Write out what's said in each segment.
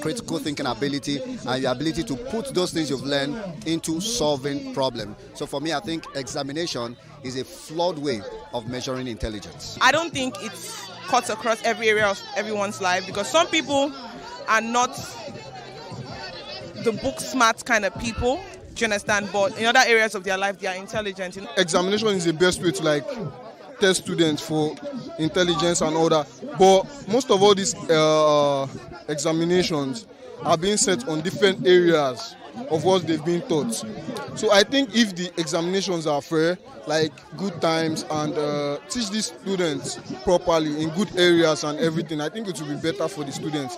critical thinking ability and your ability to put those things you've learned into solving problems. So for me, I think examination is a flawed way of measuring intelligence. I don't think it's cuts across every area of everyone's life, because some people are not the book smart kind of people, do you understand? But in other areas of their life, they are intelligent. Examination is the best way to test students for intelligence and all that. But most of all these examinations are being set on different areas of what they've been taught. So I think if the examinations are fair, like good times, and teach these students properly in good areas and everything, I think it will be better for the students.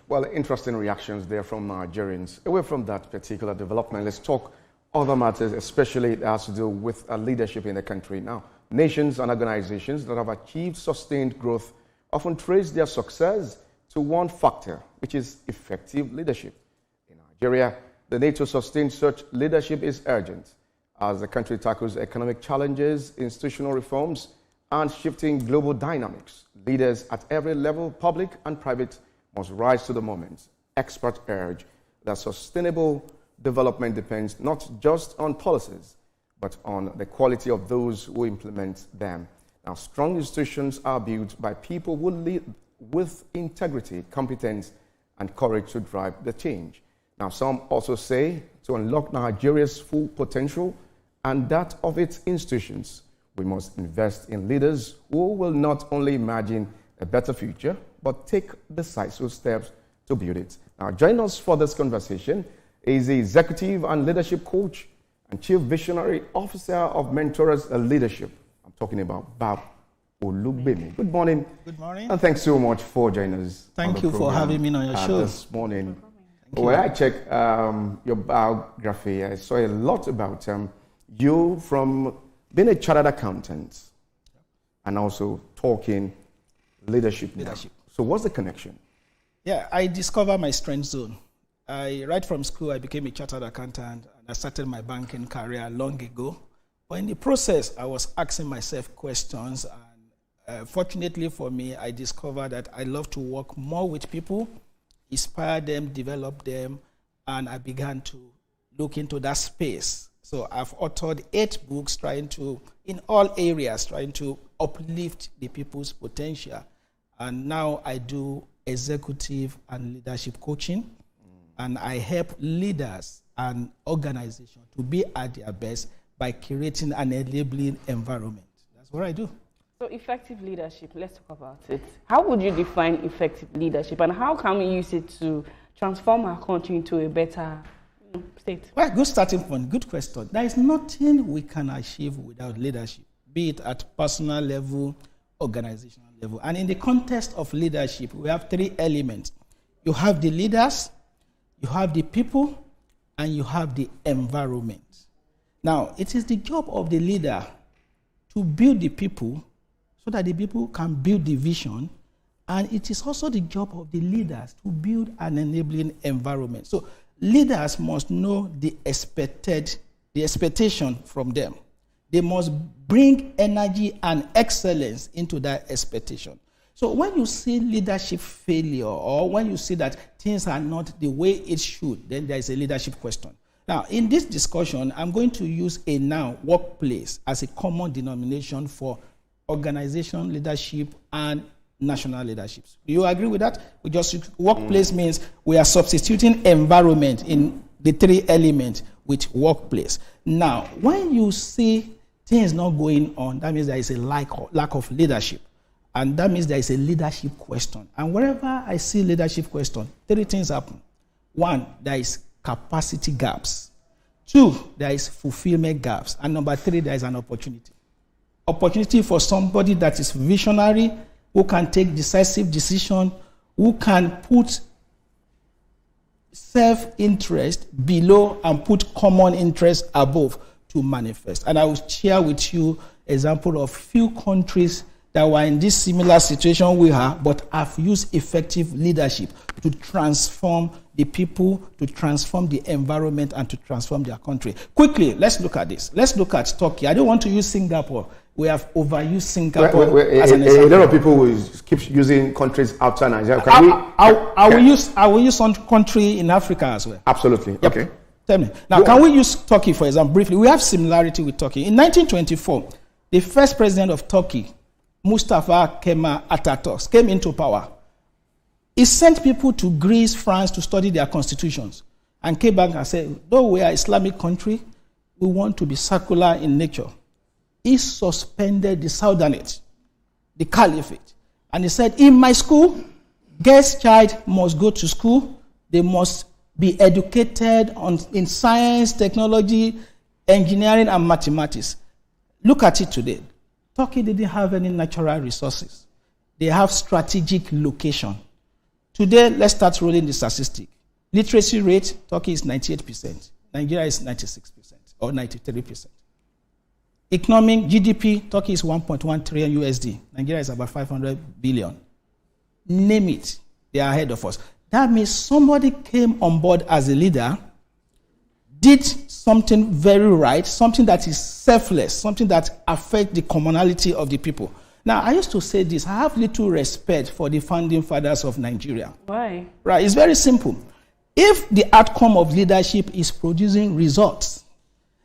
Well, interesting reactions there from Nigerians. Away from that particular development, let's talk other matters, especially that has to do with leadership in the country. Now, nations and organizations that have achieved sustained growth often trace their success to one factor, which is effective leadership. In Nigeria, the need to sustain such leadership is urgent as the country tackles economic challenges, institutional reforms, and shifting global dynamics. Leaders at every level, public and private, must rise to the moment. Experts urge that sustainable development depends not just on policies, but on the quality of those who implement them. Now, strong institutions are built by people who lead with integrity, competence, and courage to drive the change. Now, some also say to unlock Nigeria's full potential and that of its institutions, we must invest in leaders who will not only imagine a better future, but take decisive steps to build it. Now, join us for this conversation is the Executive and Leadership Coach and Chief Visionary Officer of Mentors Leadership. I'm talking about Bab Olugbemi. Good morning. Good morning. And thanks so much for joining us. Thank you for having me on your show this morning. When I checked your biography, I saw a lot about you from being a chartered accountant and also talking leadership. So what's the connection? Yeah, I discovered my strength zone. Right from school, I became a chartered accountant, and I started my banking career long ago. But in the process, I was asking myself questions, and fortunately for me, I discovered that I love to work more with people, inspire them, develop them, and I began to look into that space. So I've authored 8 books in all areas, trying to uplift the people's potential. And now I do executive and leadership coaching, and I help leaders and organizations to be at their best by creating an enabling environment. That's what I do. So effective leadership, let's talk about it. How would you define effective leadership, and how can we use it to transform our country into a better state? Well, good starting point, good question. There is nothing we can achieve without leadership, be it at personal level, organizational level. And in the context of leadership, we have 3 elements. You have the leaders, you have the people, and you have the environment. Now, it is the job of the leader to build the people so that the people can build the vision, and it is also the job of the leaders to build an enabling environment. So leaders must know the expectation from them. They must bring energy and excellence into that expectation. So when you see leadership failure, or when you see that things are not the way it should, then there is a leadership question. Now, in this discussion, I'm going to use a noun, workplace, as a common denomination for organization leadership and national leaderships. Do you agree with that? Workplace means we are substituting environment in the 3 elements with workplace. Now, when you see things not going on, that means there is a lack of leadership. And that means there is a leadership question. And wherever I see leadership question, 3 things happen. 1, there is capacity gaps. 2, there is fulfillment gaps. And number 3, there is an opportunity. Opportunity for somebody that is visionary, who can take decisive decision, who can put self-interest below and put common interest above to manifest. And I will share with you example of few countries that were in this similar situation we are, but have used effective leadership to transform the people, to transform the environment, and to transform their country. Quickly, let's look at this. Let's look at Turkey. I don't want to use Singapore. We have overused Singapore as an example. A lot of people will keep using countries outside Nigeria. I will use some country in Africa as well. Absolutely. Yep. Okay. Tell me. Now, can we use Turkey, for example, briefly? We have similarity with Turkey. In 1924, the first president of Turkey, Mustafa Kemal Atatürk, came into power. He sent people to Greece, France to study their constitutions and came back and said, though we are an Islamic country, we want to be secular in nature. He suspended the Sultanate, the Caliphate, and he said, in my school, girls' child must go to school. They must be educated in science, technology, engineering, and mathematics. Look at it today. Turkey didn't have any natural resources. They have strategic location. Today, let's start rolling the statistic. Literacy rate, Turkey is 98%. Nigeria is 96% or 93%. Economic GDP, Turkey is 1.1 trillion USD. Nigeria is about 500 billion. Name it, they are ahead of us. That means somebody came on board as a leader, did something very right, something that is selfless, something that affects the commonality of the people. Now, I used to say this, I have little respect for the founding fathers of Nigeria. Why? Right, it's very simple. If the outcome of leadership is producing results,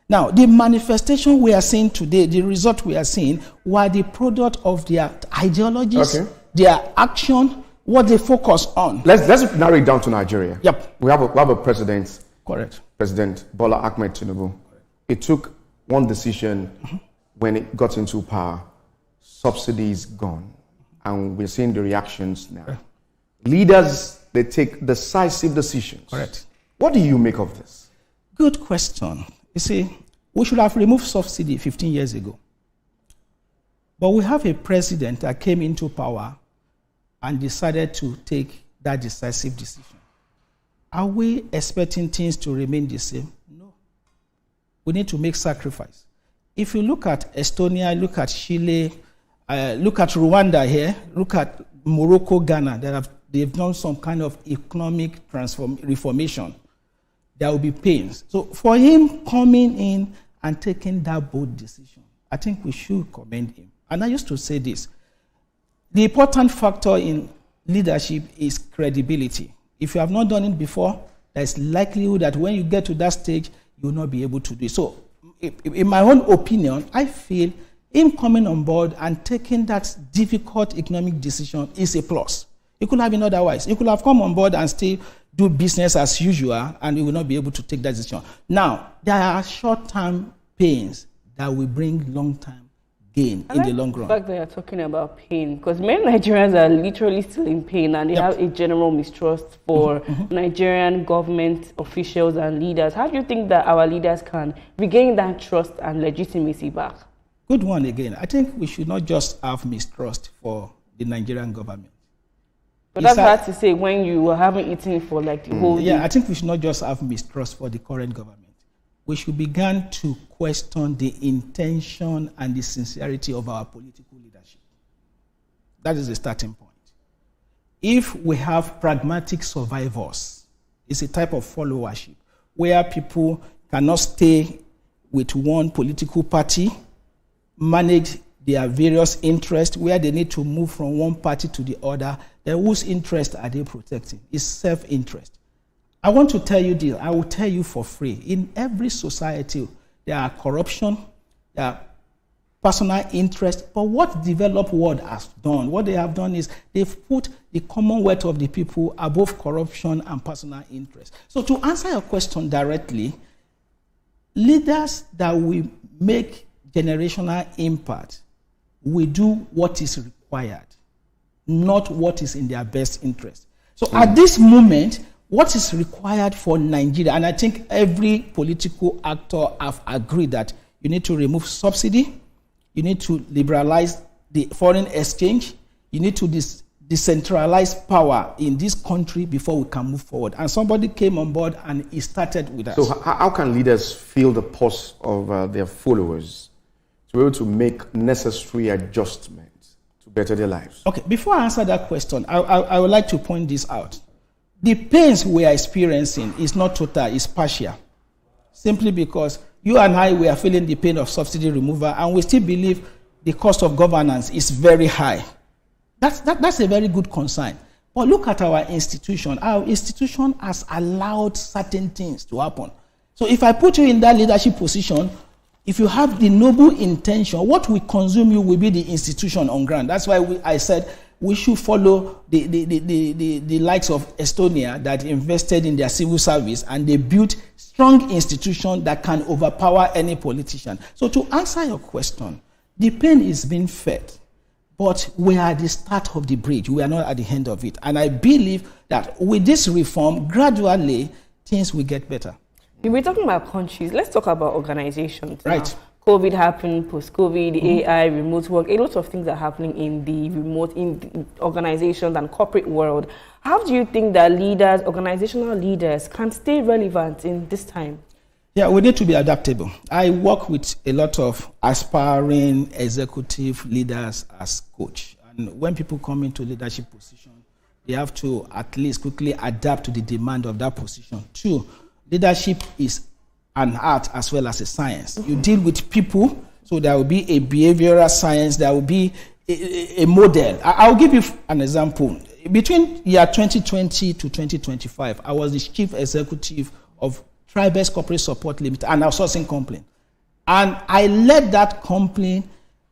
now, the manifestation we are seeing today, the result we are seeing, were the product of their ideologies, their action, what they focus on. Let's narrow it down to Nigeria. Yep. We have a president. Correct. President Bola Ahmed Tinubu. It took one decision when it got into power. Subsidies gone. And we're seeing the reactions now. Leaders, they take decisive decisions. Correct. What do you make of this? Good question. You see, we should have removed subsidy 15 years ago. But we have a president that came into power and decided to take that decisive decision. Are we expecting things to remain the same? No. We need to make sacrifice. If you look at Estonia, look at Chile, look at Rwanda here, look at Morocco, Ghana, they've done some kind of economic reformation. There will be pains. So for him coming in and taking that bold decision, I think we should commend him. And I used to say this, the important factor in leadership is credibility. If you have not done it before, there's likelihood that when you get to that stage, you will not be able to do it. So in my own opinion, I feel him coming on board and taking that difficult economic decision is a plus. It could have been otherwise. He could have come on board and still do business as usual, and he will not be able to take that decision. Now, there are short-term pains that will bring long-term gain in the long run. The fact that you're talking about pain, because many Nigerians are literally still in pain, and they have a general mistrust for Nigerian government officials and leaders. How do you think that our leaders can regain that trust and legitimacy back? Good one again. I think we should not just have mistrust for the Nigerian government. But that's hard to say when you haven't eaten for like the whole day. Yeah, I think we should not just have mistrust for the current government. We should begin to question the intention and the sincerity of our political leadership. That is the starting point. If we have pragmatic survivors, it's a type of followership where people cannot stay with one political party, manage their various interests, where they need to move from one party to the other, then whose interest are they protecting? It's self-interest. I want to tell you this, I will tell you for free. In every society, there are corruption, there are personal interest, but what the developed world has done, what they have done is they've put the commonwealth of the people above corruption and personal interest. So to answer your question directly, leaders that will make generational impact will do what is required, not what is in their best interest. So at this moment, what is required for Nigeria, and I think every political actor have agreed that you need to remove subsidy, you need to liberalize the foreign exchange, you need to decentralize power in this country before we can move forward. And somebody came on board and he started with us. So how can leaders feel the pulse of their followers to be able to make necessary adjustments to to better their lives? Okay, before I answer that question, I would like to point this out. The pains we are experiencing is not total, it's partial. Simply because you and I, we are feeling the pain of subsidy removal, and we still believe the cost of governance is very high. That's a very good concern. But look at our institution. Our institution has allowed certain things to happen. So if I put you in that leadership position, if you have the noble intention, what will consume you will be the institution on ground. That's why I said we should follow the likes of Estonia that invested in their civil service, and they built strong institutions that can overpower any politician. So to answer your question, the pain is being felt, but we are at the start of the bridge. We are not at the end of it. And I believe that with this reform, gradually, things will get better. If we're talking about countries, let's talk about organizations. Right. Now. COVID happened, post-COVID, AI, remote work, a lot of things are happening in the organizations and corporate world. How do you think that leaders, organizational leaders, can stay relevant in this time? Yeah, we need to be adaptable. I work with a lot of aspiring executive leaders as coach. And when people come into leadership position, they have to at least quickly adapt to the demand of that position. 2, leadership is an art as well as a science. You deal with people, so there will be a behavioral science, there will be a model. I'll give you an example. Between year 2020 to 2025, I was the chief executive of Tribes Corporate Support Limited, an outsourcing company. And I led that company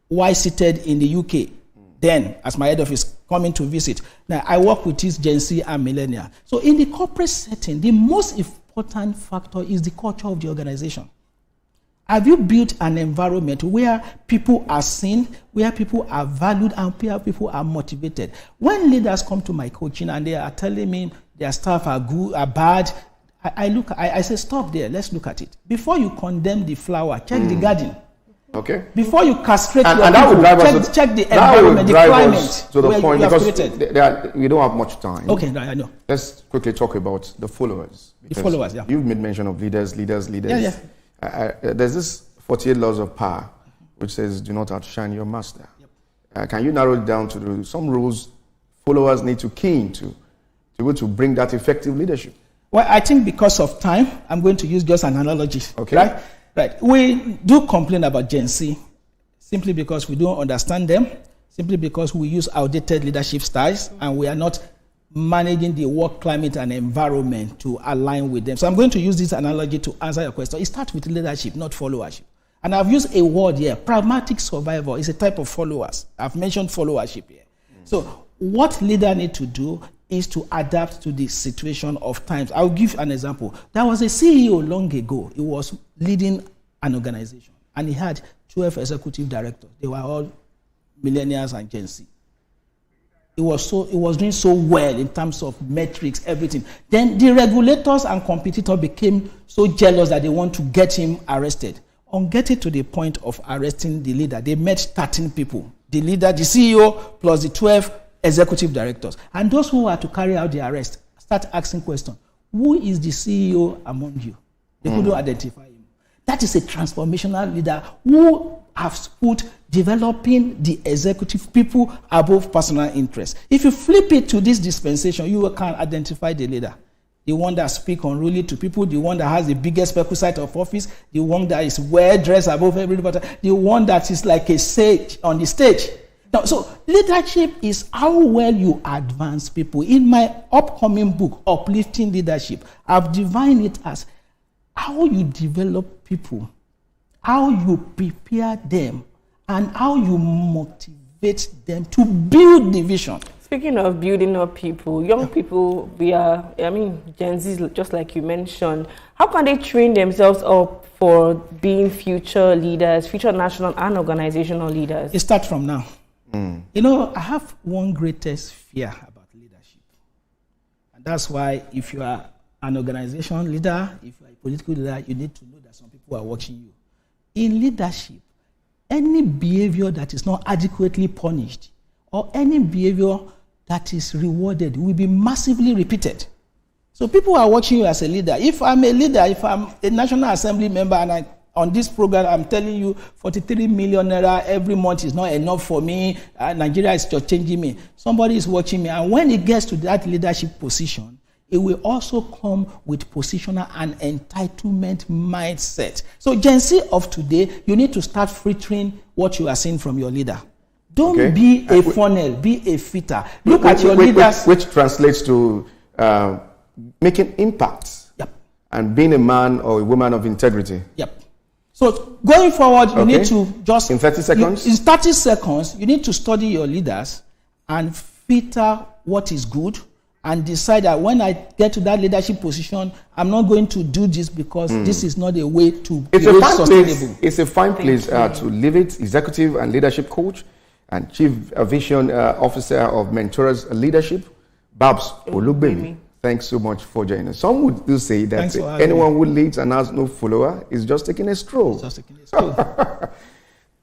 while seated in the UK. Then, as my head office coming to visit. Now, I work with this Gen Z and millennial. So in the corporate setting, the most important factor is the culture of the organization. Have you built an environment where people are seen, where people are valued, and where people are motivated? When leaders come to my coaching and they are telling me their staff are good, are bad, I say, stop there, let's look at it. Before you condemn the flower, check the garden. Okay. Before you castrate your and that people, check the environment, the climate to the point, you have because created. we don't have much time. Okay, I know. Let's quickly talk about the followers. The followers, yeah. You've made mention of leaders. Yeah. There's this 48 laws of power, which says do not outshine your master. Yep. Can you narrow it down to some rules followers need to key into to be able to bring that effective leadership? Well, I think because of time, I'm going to use just an analogy. Okay. Right. We do complain about Gen Z simply because we don't understand them, simply because we use outdated leadership styles, and we are not managing the work climate and environment to align with them. So I'm going to use this analogy to answer your question. It starts with leadership, not followership. And I've used a word here, pragmatic survival is a type of followers. I've mentioned followership here. So what leaders need to do is to adapt to the situation of times. I'll give an example. There was a CEO long ago. He was leading an organization, and he had 12 executive directors. They were all millennials and Gen Z. It was doing so well in terms of metrics, everything. Then the regulators and competitors became so jealous that they want to get him arrested. On getting to the point of arresting the leader, they met 13 people. The leader, the CEO, plus the 12 executive directors. And those who were to carry out the arrest start asking questions. Who is the CEO among you? They couldn't identify him. That is a transformational leader who has put developing the executive people above personal interest. If you flip it to this dispensation, you can identify the leader. The one that speaks unruly to people, the one that has the biggest perquisite of office, the one that is well-dressed above everybody, the one that is like a sage on the stage. Now, so leadership is how well you advance people. In my upcoming book, Uplifting Leadership, I've defined it as how you develop people, how you prepare them, and how you motivate them to build the vision. Speaking of building up people, young people, Gen Z, just like you mentioned, how can they train themselves up for being future leaders, future national and organizational leaders? It starts from now. You know, I have one greatest fear about leadership. And that's why if you are an organization leader, if you are a political leader, you need to know that some people are watching you. In leadership, any behavior that is not adequately punished or any behavior that is rewarded will be massively repeated. So people are watching you as a leader. If I'm a leader, if I'm a National Assembly member and I on this program, I'm telling you, 43 million naira every month is not enough for me. Nigeria is just changing me. Somebody is watching me. And when it gets to that leadership position, it will also come with positional and entitlement mindset. So Gen Z of today, you need to start filtering what you are seeing from your leader. Don't be a funnel, be a fitter. Look at your leaders. Which translates to making impacts. Yep. And being a man or a woman of integrity. Yep. So going forward, you need to just... In 30 seconds? In 30 seconds, you need to study your leaders and filter what is good and decide that when I get to that leadership position, I'm not going to do this because this is not a way to be sustainable. It's a fine place to live it. Executive and leadership coach and chief vision officer of Mentors Leadership, Babs Olugbemi. Thanks so much for joining us. Some would do say that anyone who leads and has no follower is just taking a stroll.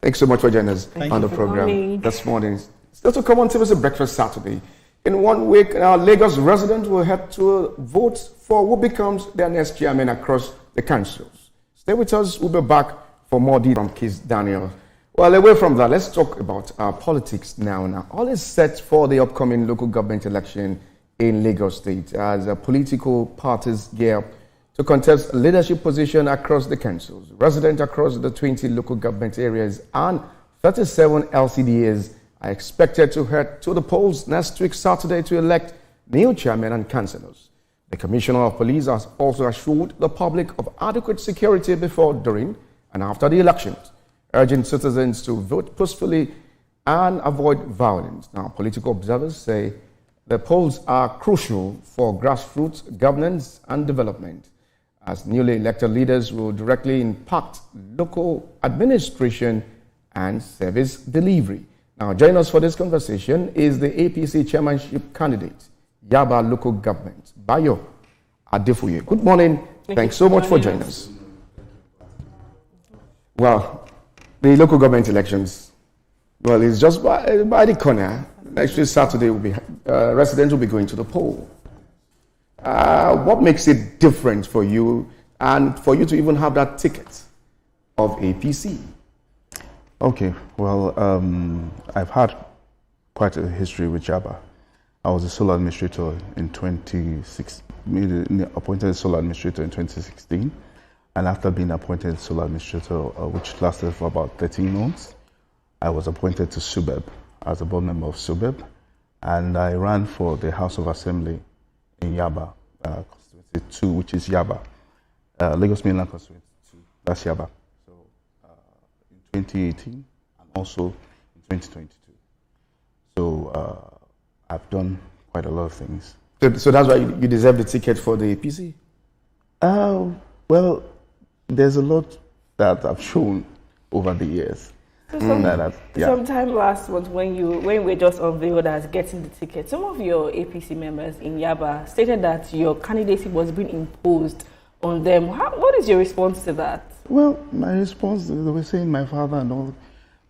Thanks so much for joining us on the program this morning. Still to come on TVC Breakfast Saturday. In 1 week, our Lagos residents will head to vote for who becomes their next chairman across the councils. Stay with us. We'll be back for more details from Keith Daniel. Well, away from that, let's talk about our politics now. Now, all is set for the upcoming local government election in Lagos State as political parties gear up to contest leadership position across the councils. Residents across the 20 local government areas and 37 LCDAs are expected to head to the polls next week Saturday to elect new chairman and councillors. The Commissioner of Police has also assured the public of adequate security before, during, and after the elections, urging citizens to vote peacefully and avoid violence. Now, political observers say the polls are crucial for grassroots governance and development, as newly elected leaders will directly impact local administration and service delivery. Now, join us for this conversation is the APC chairmanship candidate, Yaba Local Government, Bayo Adefuye. Good morning. Thanks so much for joining us. Well, the local government elections, well, it's just by the corner. Next week, Saturday, residents will be going to the poll. What makes it different for you and for you to even have that ticket of APC? Okay, well, I've had quite a history with Yaba. I was a sole administrator in 2016, appointed sole administrator in 2016. And after being appointed sole administrator, which lasted for about 13 months, I was appointed to SUBEB as a board member of SUBEB. And I ran for the House of Assembly in Yaba, Constituency 2, which is Yaba, Lagos Mainland Constituency 2, that's Yaba. So in 2018 and also in 2022. So I've done quite a lot of things. So that's why you deserve the ticket for the APC? Well, there's a lot that I've shown over the years. So sometime last month when we were just unveiled as getting the ticket, some of your APC members in Yaba stated that your candidacy was being imposed on them. What is your response to that? Well, my response, they were saying my father and all.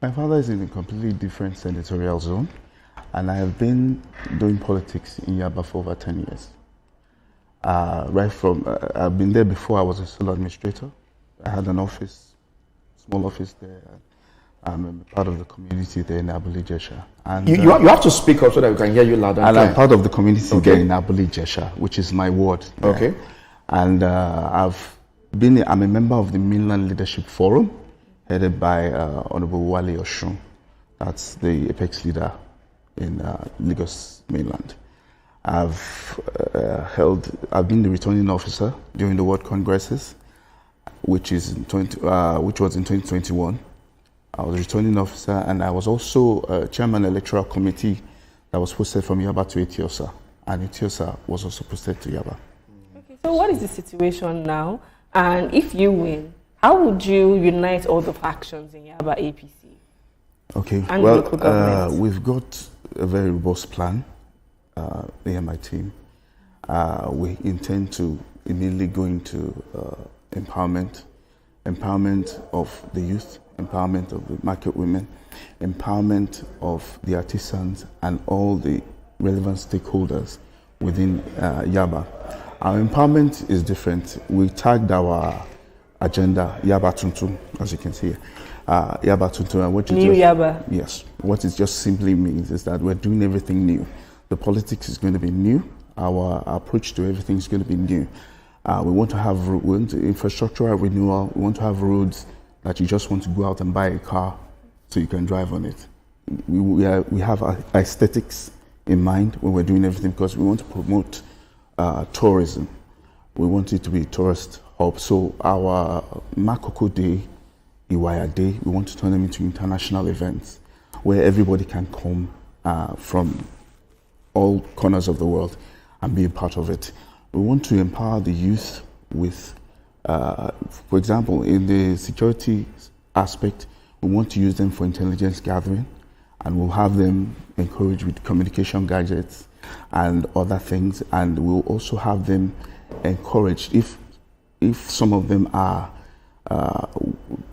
My father is in a completely different senatorial zone, and I have been doing politics in Yaba for over 10 years. Right from, I've been there before I was a sole administrator. I had an office, small office there. I'm part of the community there in Abuli-Jesha. And you have to speak up so that we can hear you loud and clear. I'm part of the community there in Abuli-Jesha, which is my ward. Okay. And I'm a member of the Mainland Leadership Forum, headed by Honorable Wale Oshun. That's the apex leader in Lagos Mainland. I've been the returning officer during the World Congresses, which was in 2021. I was a returning officer, and I was also chairman electoral committee that was posted from Yaba to Etiosa, and Etiosa was also posted to Yaba. Okay, so what is the situation now? And if you win, how would you unite all the factions in Yaba APC? Okay, and well, we've got a very robust plan, me and my team. We intend to immediately go into empowerment of the youth, empowerment of the market women, empowerment of the artisans and all the relevant stakeholders within Yaba. Our empowerment is different. We tagged our agenda, Yaba Tuntum, as you can see. Yaba Tuntum, and what New Yaba. Yes. What it just simply means is that we're doing everything new. The politics is going to be new. Our approach to everything is going to be new. We want to have infrastructural renewal. We want to have roads that you just want to go out and buy a car so you can drive on it. We have our aesthetics in mind when we're doing everything, because we want to promote tourism. We want it to be a tourist hub. So our Makoko Day, Iwaya Day, we want to turn them into international events where everybody can come from all corners of the world and be a part of it. We want to empower the youth with, for example, in the security aspect, we want to use them for intelligence gathering, and we'll have them encouraged with communication gadgets and other things, and we'll also have them encouraged, if some of them are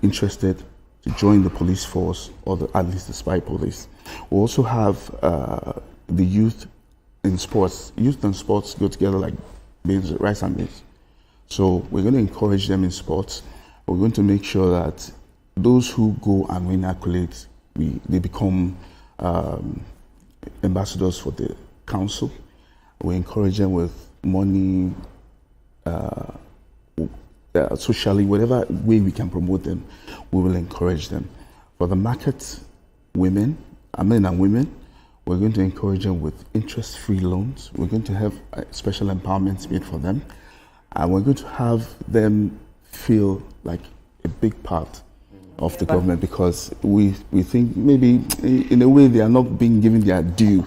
interested, to join the police force, or at least the spy police. We also have the youth in sports. Youth and sports go together like beans, rice and beans. So we're going to encourage them in sports. We're going to make sure that those who go and win accolades, they become ambassadors for the council. We encourage them with money, socially, whatever way we can promote them, we will encourage them. For the market women, men and women, we're going to encourage them with interest-free loans. We're going to have special empowerments made for them. And we're going to have them feel like a big part of the government, because we think maybe in a way they are not being given their due.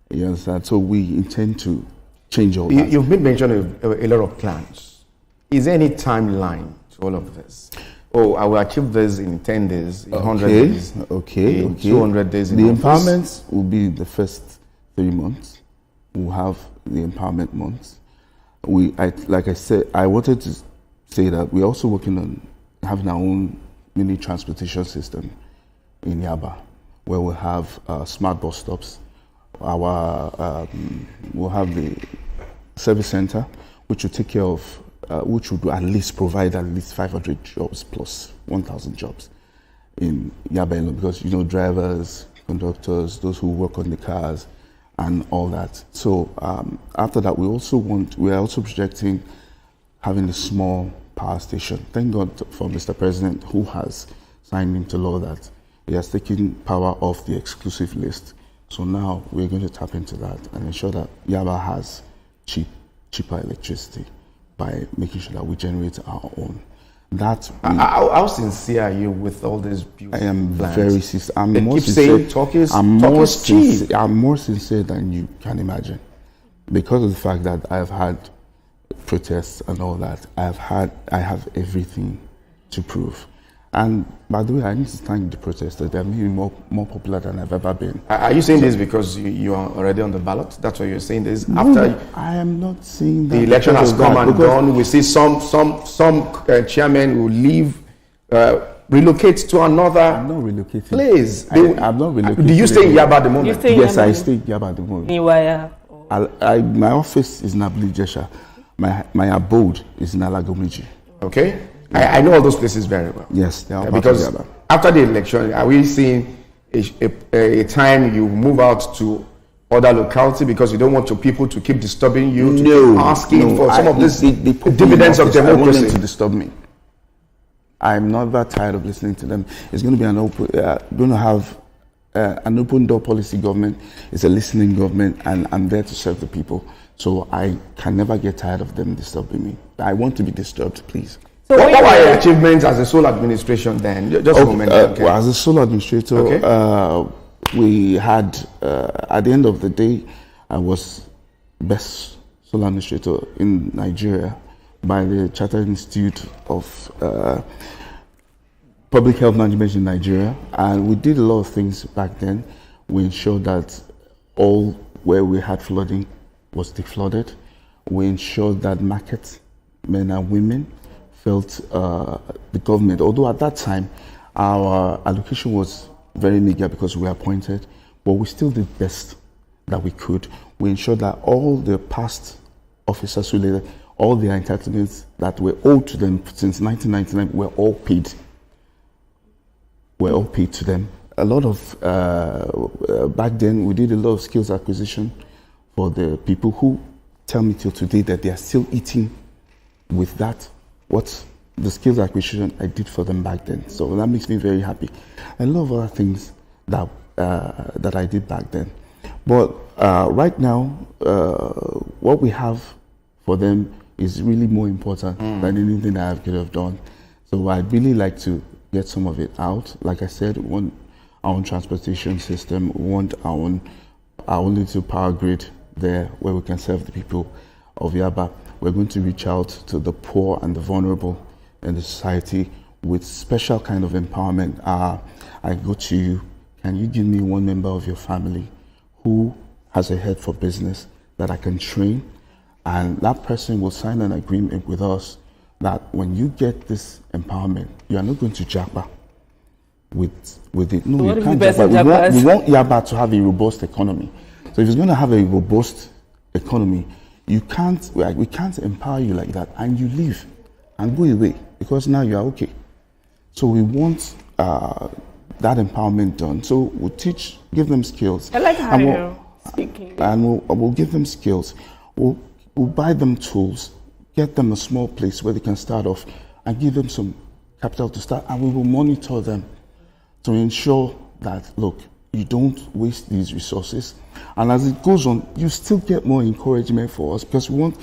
You understand? So we intend to change all that. You've been mentioning a lot of plans. Is there any timeline to all of this? Oh, I will achieve this in 10 days, in 100 days, in 200 days in the office. empowerments will be the first 3 months. We'll have the empowerment months. Like I said, I wanted to say that we're also working on having our own mini transportation system in Yaba, where we'll have smart bus stops. We'll have the service center, which will take care of, which would at least provide at least 500 jobs plus 1,000 jobs in Yaba alone, because drivers, conductors, those who work on the cars, and all that. So after that, we are also projecting having a small power station. Thank God for Mr. President, who has signed into law that he has taken power off the exclusive list. So now we're going to tap into that and ensure that Yaba has cheaper electricity by making sure that we generate our own. How sincere are you with all these beautiful I am plans? very sincere. I'm more sincere than you can imagine, because of the fact that I've had protests and all that. I have everything to prove. And by the way, I need to thank the protesters. They're maybe more popular than I've ever been. Are you saying this because you are already on the ballot? That's why you're saying this? No, after I am not saying that. The election has come and gone. We see some chairmen who leave, relocate to another I'm not relocating. place. I'm not relocating. Do you stay in Yaba at the moment? Yes, I stay in Yaba at the moment. Iwaya. My office is in Abli-Jesha. My abode is in Alagomiji. Okay. I know all those places very well. Yes, they are because after the election, are we seeing a time you move out to other locality because you don't want people to keep disturbing you, asking for some of this dividends of democracy? I want them to disturb me. I'm not that tired of listening to them. It's going to be going to have an open door policy government. It's a listening government, and I'm there to serve the people. So I can never get tired of them disturbing me. I want to be disturbed, please. So what were your achievements as a sole administration then? Just a moment. Well, as a sole administrator, we had, at the end of the day, I was best sole administrator in Nigeria by the Chartered Institute of Public Health Management in Nigeria. And we did a lot of things back then. We ensured that all where we had flooding was deflooded. We ensured that markets, men and women, felt the government, although at that time our allocation was very meager because we were appointed, but we still did best that we could. We ensured that all the past officers who later, all their entitlements that were owed to them since 1999 were all paid. Were all paid to them. A lot of, back then, we did a lot of skills acquisition for the people who tell me till today that they are still eating with that, what the skills acquisition I did for them back then. So that makes me very happy. A lot of other things that, that I did back then. But right now, what we have for them is really more important than anything that I could have done. So I'd really like to get some of it out. Like I said, we want our own transportation system, we want our own little power grid there where we can serve the people of Yaba. We're going to reach out to the poor and the vulnerable in the society with special kind of empowerment. I go to you, can you give me one member of your family who has a head for business that I can train? And that person will sign an agreement with us that when you get this empowerment, you are not going to Japa with it. No, you can't Japa. We want Yaba to have a robust economy. So if it's going to have a robust economy, we can't empower you like that and you leave and go away because now you are okay. So we want that empowerment done. So we'll give them skills. I like how you're speaking. And we'll give them skills. We'll buy them tools, get them a small place where they can start off and give them some capital to start, and we will monitor them to ensure that, look, you don't waste these resources. And as it goes on, you still get more encouragement for us because we want,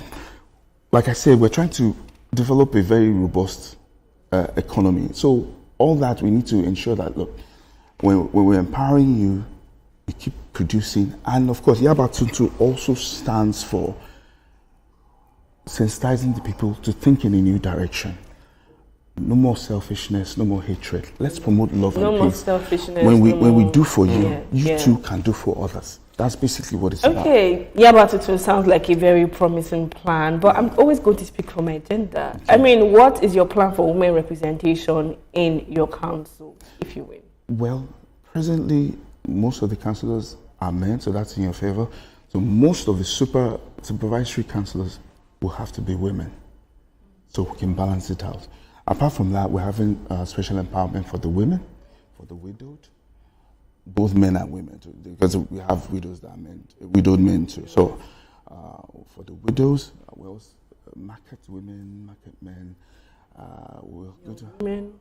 like I said, we're trying to develop a very robust economy. So all that we need to ensure that, look, when we're empowering you, you keep producing. And of course, Yaba Tuntu also stands for sensitizing the people to think in a new direction. No more selfishness, no more hatred. Let's promote love and peace. No more selfishness. When we do for you, you too can do for others. That's basically what it's about. Okay, Yaba Tuntu sounds like a very promising plan, but I'm always going to speak from my agenda. Okay. I mean, what is your plan for women representation in your council, if you will? Well, presently, most of the councillors are men, so that's in your favor. So most of the supervisory councillors will have to be women, so we can balance it out. Apart from that, we're having special empowerment for the women, for the widowed, both men and women too, because we have widows that are widowed men too. So for the widows, market women, market men. We're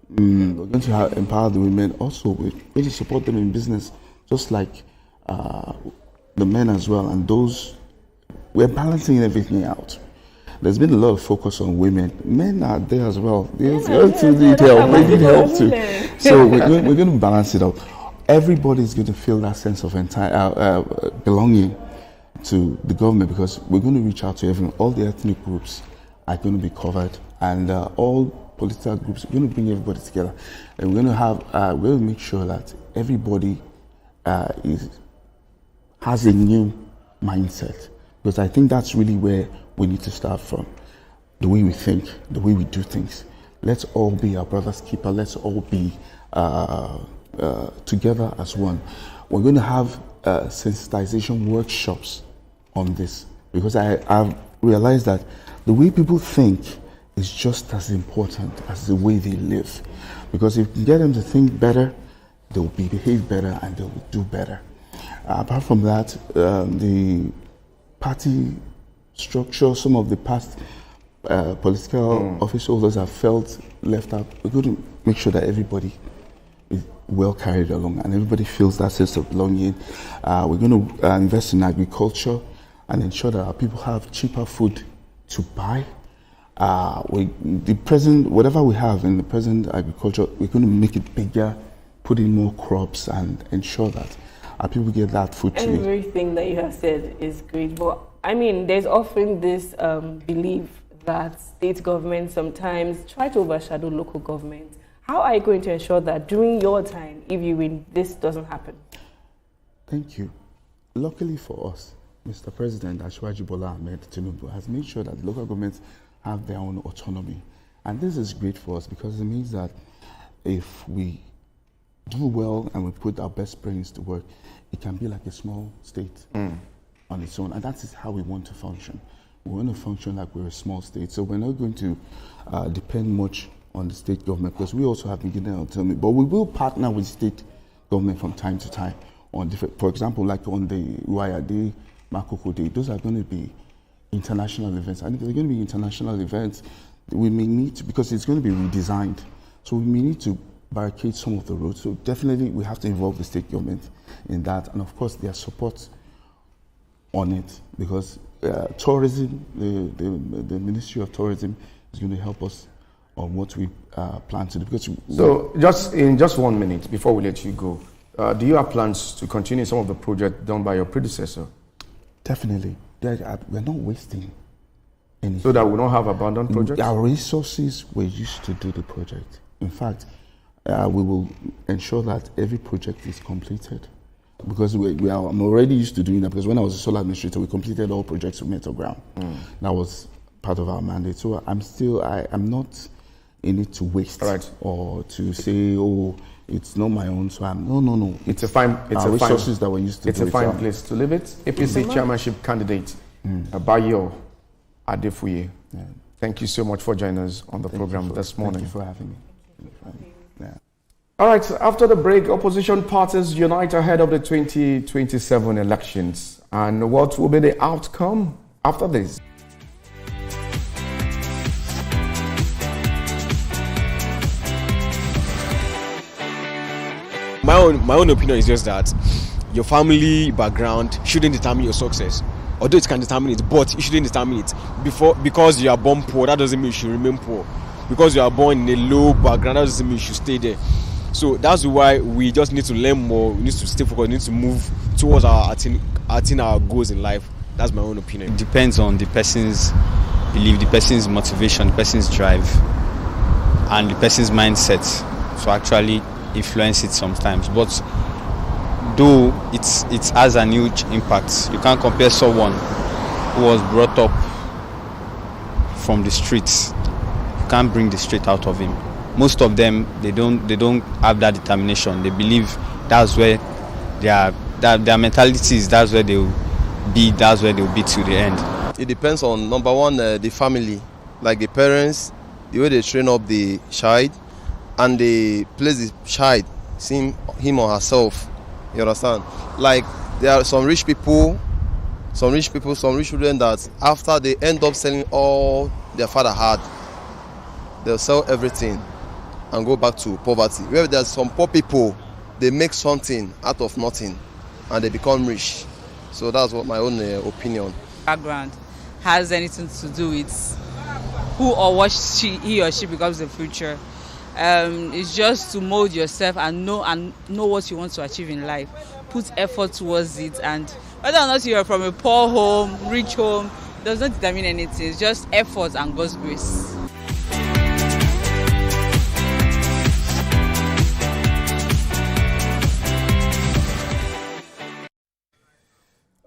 going to empower the women. Also, we really support them in business, just like the men as well. And those, we're balancing everything out. There's been a lot of focus on women. Men are there as well. They also need help. They need help too. So we're going to balance it out. Everybody's going to feel that sense of belonging to the government because we're going to reach out to everyone. All the ethnic groups are going to be covered, and all political groups. We're going to bring everybody together, and we're going to have. We're going to make sure that everybody has a new mindset, because I think that's really where we need to start from. The way we think, the way we do things. Let's all be our brother's keeper. Let's all be together as one. We're going to have sensitization workshops on this, because I've realized that the way people think is just as important as the way they live. Because if you can get them to think better, they'll behave better and they'll do better. Apart from that, the party structure, some of the past political office holders have felt left out. We're going to make sure that everybody is well carried along and everybody feels that sense of belonging. We're going to invest in agriculture and ensure that our people have cheaper food to buy. Whatever we have in the present agriculture, we're going to make it bigger, put in more crops and ensure that our people get that food to eat. Everything that you have said is great, but I mean, there's often this belief that state governments sometimes try to overshadow local governments. How are you going to ensure that during your time, if you win, this doesn't happen? Thank you. Luckily for us, Mr. President Asiwaju Bola Ahmed Tinubu has made sure that local governments have their own autonomy. And this is great for us because it means that if we do well and we put our best brains to work, it can be like a small state on its own. And that is how we want to function. we want to function like we're a small state. So we're not going to depend much on the state government, because we also have beginning autonomy. But we will partner with state government from time to time on different, for example, like on the Waya Day, Makoko Day. Those are going to be international events. I think they're going to be international events. We may need to, because it's going to be redesigned. So we may need to barricade some of the roads. So definitely we have to involve the state government in that. And of course their support on it, because tourism, the Ministry of Tourism is going to help us on what we plan to do. Because so just in just 1 minute before we let you go, do you have plans to continue some of the projects done by your predecessor? Definitely. We're not wasting anything. So that we don't have abandoned projects? Our resources were used to do the project. In fact, we will ensure that every project is completed, because I'm already used to doing that, because when I was a solar administrator, we completed all projects with metal ground. That was part of our mandate. So I'm not in it to waste, right, or to say, oh, it's not my own, so no. It's a fine resources that we're used to. It's a fine place to leave it. APC chairmanship candidate Abayo Adefuye. Yeah. Thank you so much for joining us on the program this morning. Thank you for having me. Yeah. All right, after the break, opposition parties unite ahead of the 2027 elections. And what will be the outcome after this? My own opinion is just that your family background shouldn't determine your success. Although it can determine it, but it shouldn't determine it. Because you are born poor, that doesn't mean you should remain poor. Because you are born in a low background, that doesn't mean you should stay there. So that's why we just need to learn more, we need to stay focused, we need to move towards attain our goals in life. That's my own opinion. It depends on the person's belief, the person's motivation, the person's drive, and the person's mindset to actually influence it sometimes. But though it has a huge impact, you can't compare someone who was brought up from the streets. You can't bring the street out of him. Most of them, they don't have that determination. They believe that's where their mentality is, that's where they'll be to the end. It depends on, number one, the family, like the parents, the way they train up the child, and they place the child, seeing him or herself. You understand? Like there are some rich children that after they end up selling all their father had, they'll sell everything and go back to poverty. Where there's some poor people, they make something out of nothing and they become rich. So that's what my own opinion. Background has anything to do with who or what he or she becomes in the future. It's just to mold yourself and know what you want to achieve in life. Put effort towards it, and whether or not you are from a poor home, rich home, does not determine anything. It's just effort and God's grace.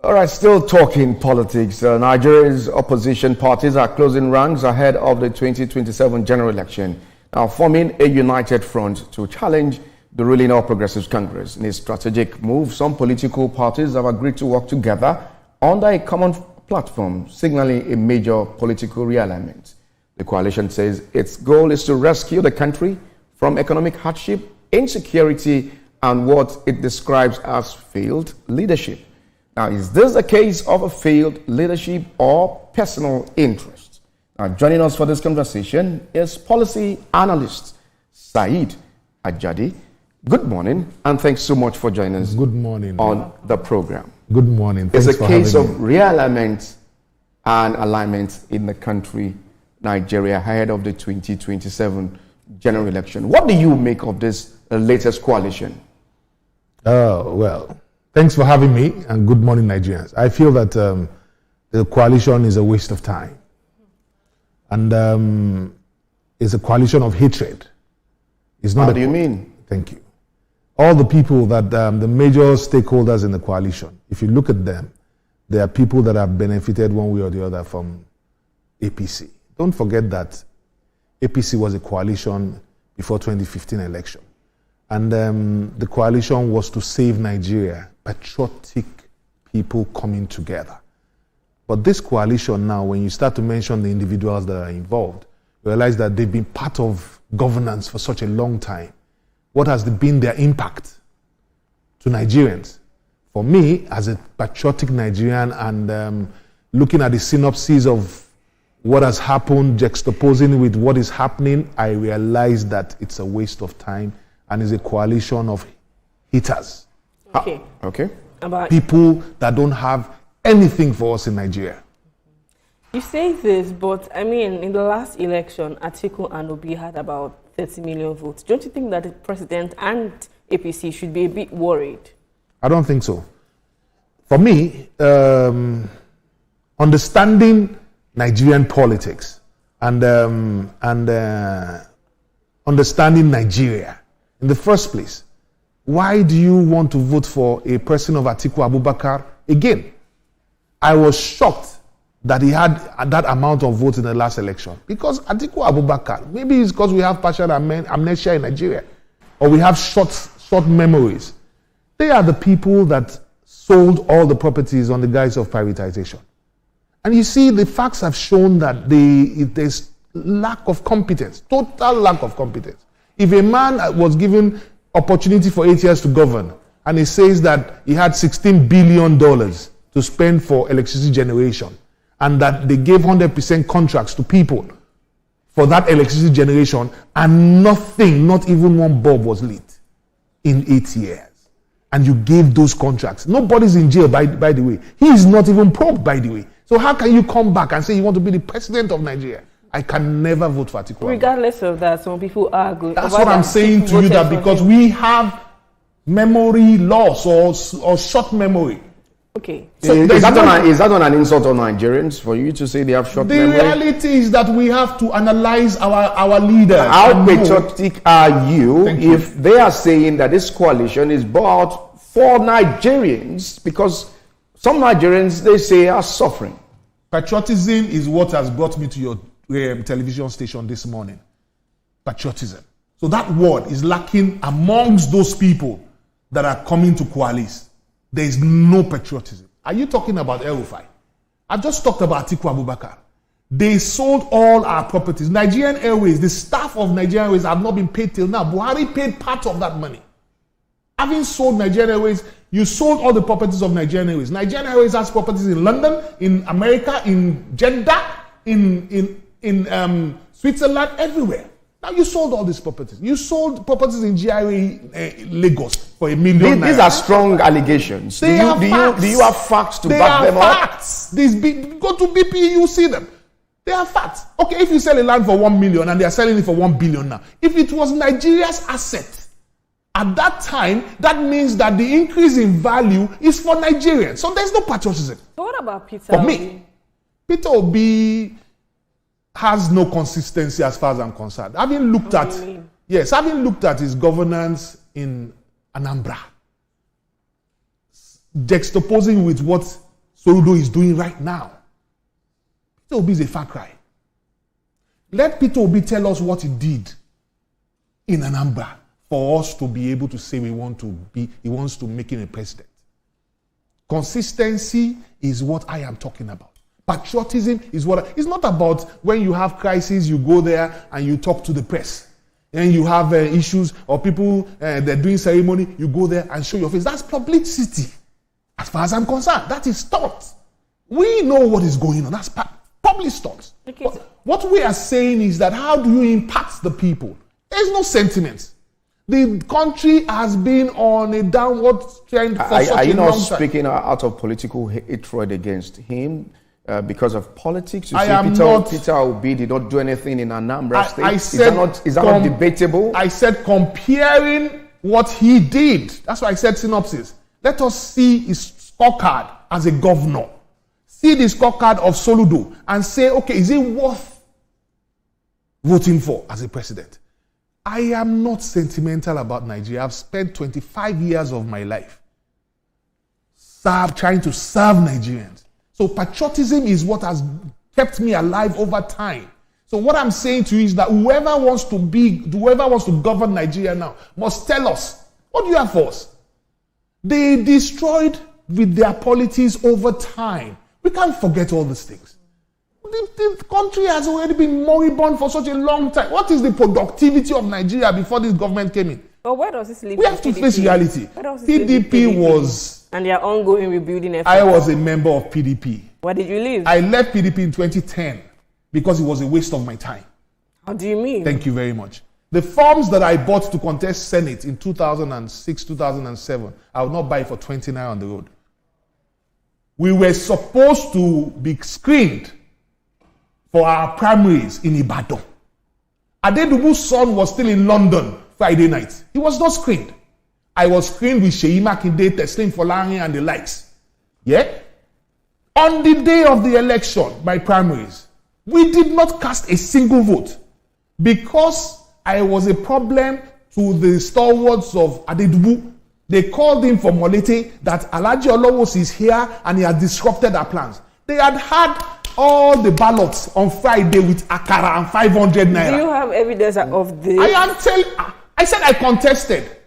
All right, still talking politics. Nigeria's opposition parties are closing ranks ahead of the 2027 general election, now forming a united front to challenge the ruling All Progressives Congress. In a strategic move, some political parties have agreed to work together under a common platform, signaling a major political realignment. The coalition says its goal is to rescue the country from economic hardship, insecurity, and what it describes as failed leadership. Now, is this a case of a failed leadership or personal interest? Now, joining us for this conversation is policy analyst Saeed Ajadi. Good morning, and thanks so much for joining us. Good morning on the program. Good morning. It's a case of realignment and alignment in the country, Nigeria, ahead of the 2027 general election. What do you make of this latest coalition? Well, thanks for having me, and good morning, Nigerians. I feel that the coalition is a waste of time, and it's a coalition of hatred. It's not. What do you mean? Thank you. All the people that the major stakeholders in the coalition, if you look at them, they are people that have benefited one way or the other from APC. Don't forget that APC was a coalition before 2015 election. And the coalition was to save Nigeria, patriotic people coming together. But this coalition now, when you start to mention the individuals that are involved, realize that they've been part of governance for such a long time. What has been their impact to Nigerians? For me, as a patriotic Nigerian and looking at the synopsis of what has happened, juxtaposing with what is happening, I realize that it's a waste of time and is a coalition of hitters. Okay. Okay. About People that don't have anything for us in Nigeria. You say this, but I mean, in the last election, Atiku and Obi had about 30 million votes. Don't you think that the president and APC should be a bit worried? I don't think so. For me, understanding Nigerian politics and understanding Nigeria, in the first place, why do you want to vote for a person of Atiku Abubakar again? I was shocked that he had that amount of votes in the last election. Because Atiku Abubakar, maybe it's because we have partial amnesia in Nigeria, or we have short memories. They are the people that sold all the properties on the guise of privatization. And you see, the facts have shown that there's lack of competence, total lack of competence. If a man was given opportunity for 8 years to govern, and he says that he had $16 billion to spend for electricity generation, and that they gave 100% contracts to people for that electricity generation, and nothing, not even one bulb was lit in 8 years. And you gave those contracts. Nobody's in jail, by the way. He is not even probed, by the way. So how can you come back and say you want to be the president of Nigeria? I can never vote for Atiku. Regardless of that, some people are good. That's what I'm saying to you, that because we have memory loss or short memory. Okay. So is that not an insult on Nigerians for you to say they have short memory? The reality is that we have to analyze our leaders. How patriotic are you if they are saying that this coalition is bought for Nigerians, because some Nigerians, they say, are suffering? Patriotism is what has brought me to your television station this morning. Patriotism. So that word is lacking amongst those people that are coming to coalesce. There is no patriotism. Are you talking about El-Rufai? I just talked about Atiku Abubakar. They sold all our properties. Nigerian Airways, the staff of Nigerian Airways have not been paid till now. Buhari paid part of that money. Having sold Nigerian Airways, you sold all the properties of Nigerian Airways. Nigerian Airways has properties in London, in America, in Jeddah, in Switzerland, everywhere. Now you sold all these properties. You sold properties in GRA Lagos for $1 million. These are strong allegations. Do you have facts to back them up? Go to BP, you see them. They are facts. Okay, if you sell a land for 1 million and they are selling it for 1 billion now, if it was Nigeria's asset at that time, that means that the increase in value is for Nigerians. So there's no patriotism. But what about Peter For Obi? me, Peter Obi has no consistency as far as I'm concerned. Having looked at his governance in Anambra, juxtaposing with what Soludo is doing right now, Peter Obi is a far cry. Let Peter Obi tell us what he did in Anambra for us to be able to say he wants to make him a president. Consistency is what I am talking about. Patriotism is it's not about when you have crises, you go there and you talk to the press. And you have issues or people, they're doing ceremony, you go there and show your face. That's publicity. As far as I'm concerned, that is stunt. We know what is going on. That's public stunt. Okay. What we are saying is that how do you impact the people? There's no sentiments. The country has been on a downward trend for such a long time. Are you not speaking out of political hatred against him? Because of politics, you say Peter Obi did not do anything in Anambra State. Is that not debatable? I said comparing what he did. That's why I said synopsis. Let us see his scorecard as a governor. See the scorecard of Soludo and say, okay, is it worth voting for as a president? I am not sentimental about Nigeria. I've spent 25 years of my life trying to serve Nigerians. So patriotism is what has kept me alive over time. So what I'm saying to you is that whoever wants to govern Nigeria now must tell us, what do you have for us? They destroyed with their policies over time. We can't forget all these things. The country has already been moribund for such a long time. What is the productivity of Nigeria before this government came in? But where does this leave? We have to face reality. PDP was... And their ongoing rebuilding efforts. I was a member of PDP. Why did you leave? I left PDP in 2010 because it was a waste of my time. How do you mean? Thank you very much. The forms that I bought to contest Senate in 2006, 2007, I would not buy it for 20 naira on the road. We were supposed to be screened for our primaries in Ibadan. Adedubu's son was still in London Friday night. He was not screened. I was screened with Seyi Makinde, Teslim Folarin, and the likes. Yeah? On the day of the election, my primaries, we did not cast a single vote because I was a problem to the stalwarts of Adedubu. They called him from Molete that Alhaji Olowos is here and he has disrupted our plans. They had all the ballots on Friday with Akara and 500 naira. Do you have evidence of this? I said I contested.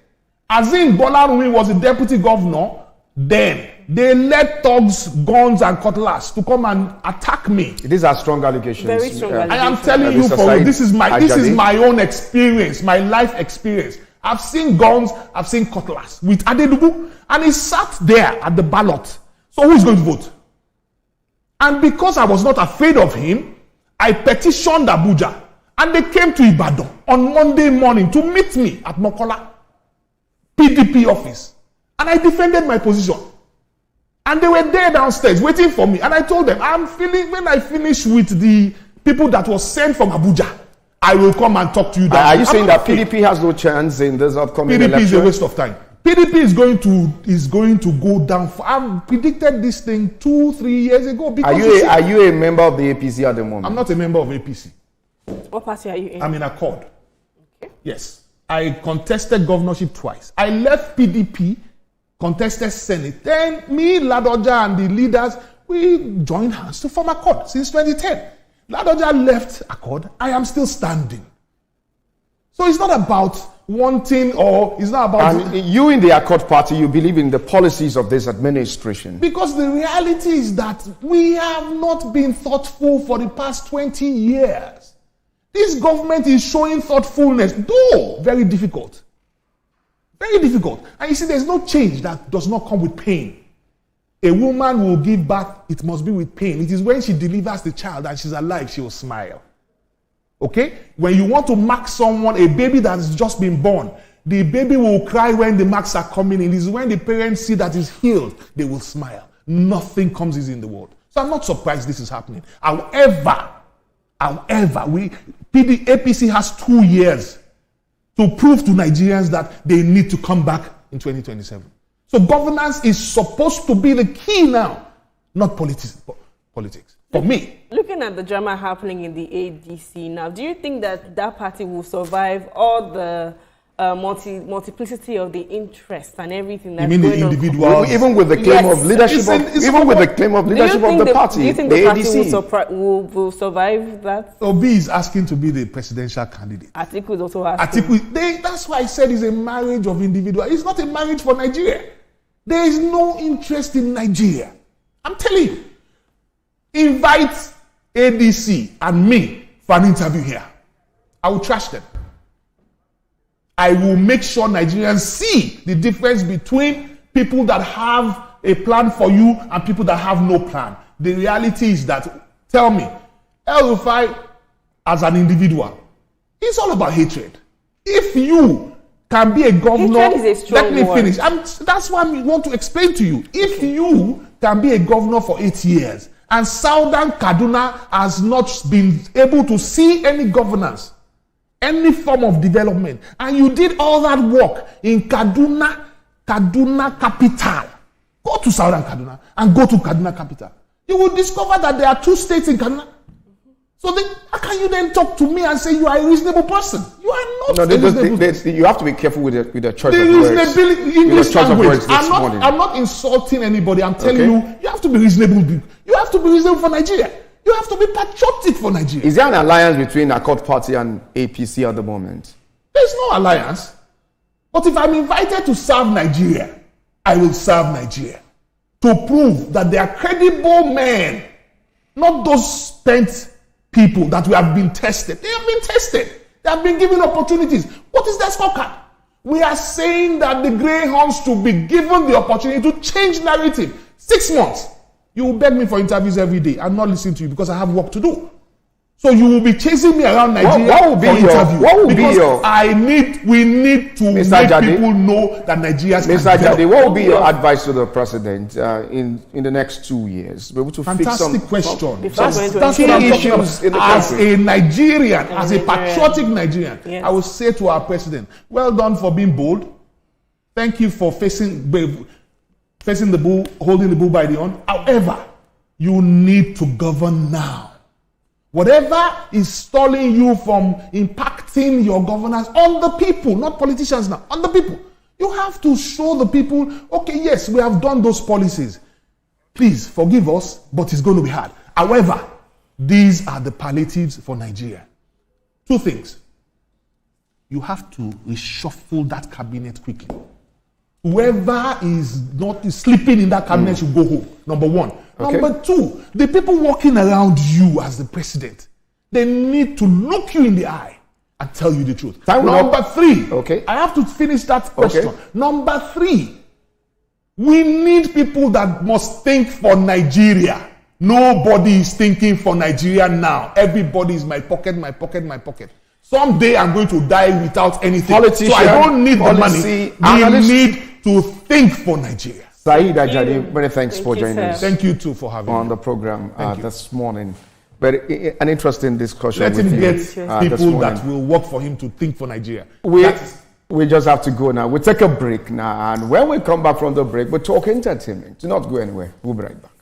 As in Bolarumi was the deputy governor, then they led thugs, guns, and cutlass to come and attack me. These are strong allegations. Very strong allegations. I am telling you, this is my own experience, my life experience. I've seen guns, I've seen cutlass with Adedubu, and he sat there at the ballot. So who is going to vote? And because I was not afraid of him, I petitioned Abuja, and they came to Ibadan on Monday morning to meet me at Mokola PDP office. And I defended my position. And they were there downstairs waiting for me. And I told them, when I finish with the people that was sent from Abuja, I will come and talk to you. Are you saying that PDP has no chance in this upcoming election? PDP is a waste of time. PDP is going to go down. I've predicted this thing 2-3 years ago. Are you a member of the APC at the moment? I'm not a member of APC. What party are you in? I'm in Accord. Okay. Yes. I contested governorship twice. I left PDP, contested Senate. Then me, Ladoja, and the leaders, we joined hands to form Accord since 2010. Ladoja left Accord. I am still standing. So it's not about wanting, or it's not about... And you in the Accord party, you believe in the policies of this administration? Because the reality is that we have not been thoughtful for the past 20 years. This government is showing thoughtfulness, though very difficult. Very difficult. And you see, there's no change that does not come with pain. A woman will give birth, it must be with pain. It is when she delivers the child and she's alive, she will smile. Okay? When you want to mark someone, a baby that has just been born, the baby will cry when the marks are coming in. It is when the parents see that it's healed, they will smile. Nothing comes easy in the world. So I'm not surprised this is happening. However, APC has 2 years to prove to Nigerians that they need to come back in 2027. So governance is supposed to be the key now, not politics. For me. Looking at the drama happening in the ADC now, do you think that that party will survive all the multiplicity of the interests and everything that's going on? Even with the claim of leadership, of the party. Do you think the party will survive that? Obi is asking to be the presidential candidate. Atiku is also asking. That's why I said it's a marriage of individuals. It's not a marriage for Nigeria. There is no interest in Nigeria. I'm telling you. Invite ADC and me for an interview here. I will trash them. I will make sure Nigerians see the difference between people that have a plan for you and people that have no plan. The reality is that, tell me, El-Rufai as an individual, it's all about hatred. If you can be a governor, let me finish. That's what I want to explain to you. If you can be a governor for 8 years, and Southern Kaduna has not been able to see any governance, any form of development, and you did all that work in Kaduna capital. Go to Southern Kaduna and go to Kaduna capital. You will discover that there are 2 states in Kaduna. So how can you then talk to me and say you are a reasonable person? You are not a reasonable person. You have to be careful with the choice of words. English language. I'm not insulting anybody. I'm telling you have to be reasonable. You have to be reasonable for Nigeria. You have to be patriotic for Nigeria. Is there an alliance between Accord Party and APC at the moment? There's no alliance. But if I'm invited to serve Nigeria, I will serve Nigeria. to prove that they are credible men, not those spent people that we have been tested. They have been tested. They have been given opportunities. What is their scorecard? We are saying that the greyhounds to be given the opportunity to change narrative. 6 months. You will beg me for interviews every day. I'm not listening to you because I have work to do. So you will be chasing me around Nigeria for interview. What will because be your? we need to Mr. make Jade, people know that Nigerians Mr. can develop. Jade, what will be your advice to the president in the next 2 years? Be able to Fantastic fix question. That's That's what what I'm talking issues in the about. As country. a Nigerian, as a patriotic Nigerian, Yes. I will say to our president, well done for being bold. Thank you for facing the bull, holding the bull by the horn. However, you need to govern now. Whatever is stalling you from impacting your governance on the people, not politicians now, on the people. You have to show the people, okay, yes, we have done those policies. Please forgive us, but it's going to be hard. However, these are the palliatives for Nigeria. 2 things. You have to reshuffle that cabinet quickly. Whoever is not sleeping in that cabinet should go home. Number 1. Okay. Number 2, the people walking around you as the president, they need to look you in the eye and tell you the truth. Number 3, okay, I have to finish that question. Okay. Number 3, we need people that must think for Nigeria. Nobody is thinking for Nigeria now. Everybody is my pocket, my pocket, my pocket. Someday I'm going to die without anything. Politician, so I don't need the money. Analyst. We need to think for Nigeria. Saeed Ajadi, many thanks for joining us. Thank you too for having on me the program this morning. But an interesting discussion. Let with him you, get this people morning. that will work for him to think for Nigeria. We just have to go now. We'll take a break now. And when we come back from the break, we'll talk entertainment. Do not go anywhere. We'll be right back.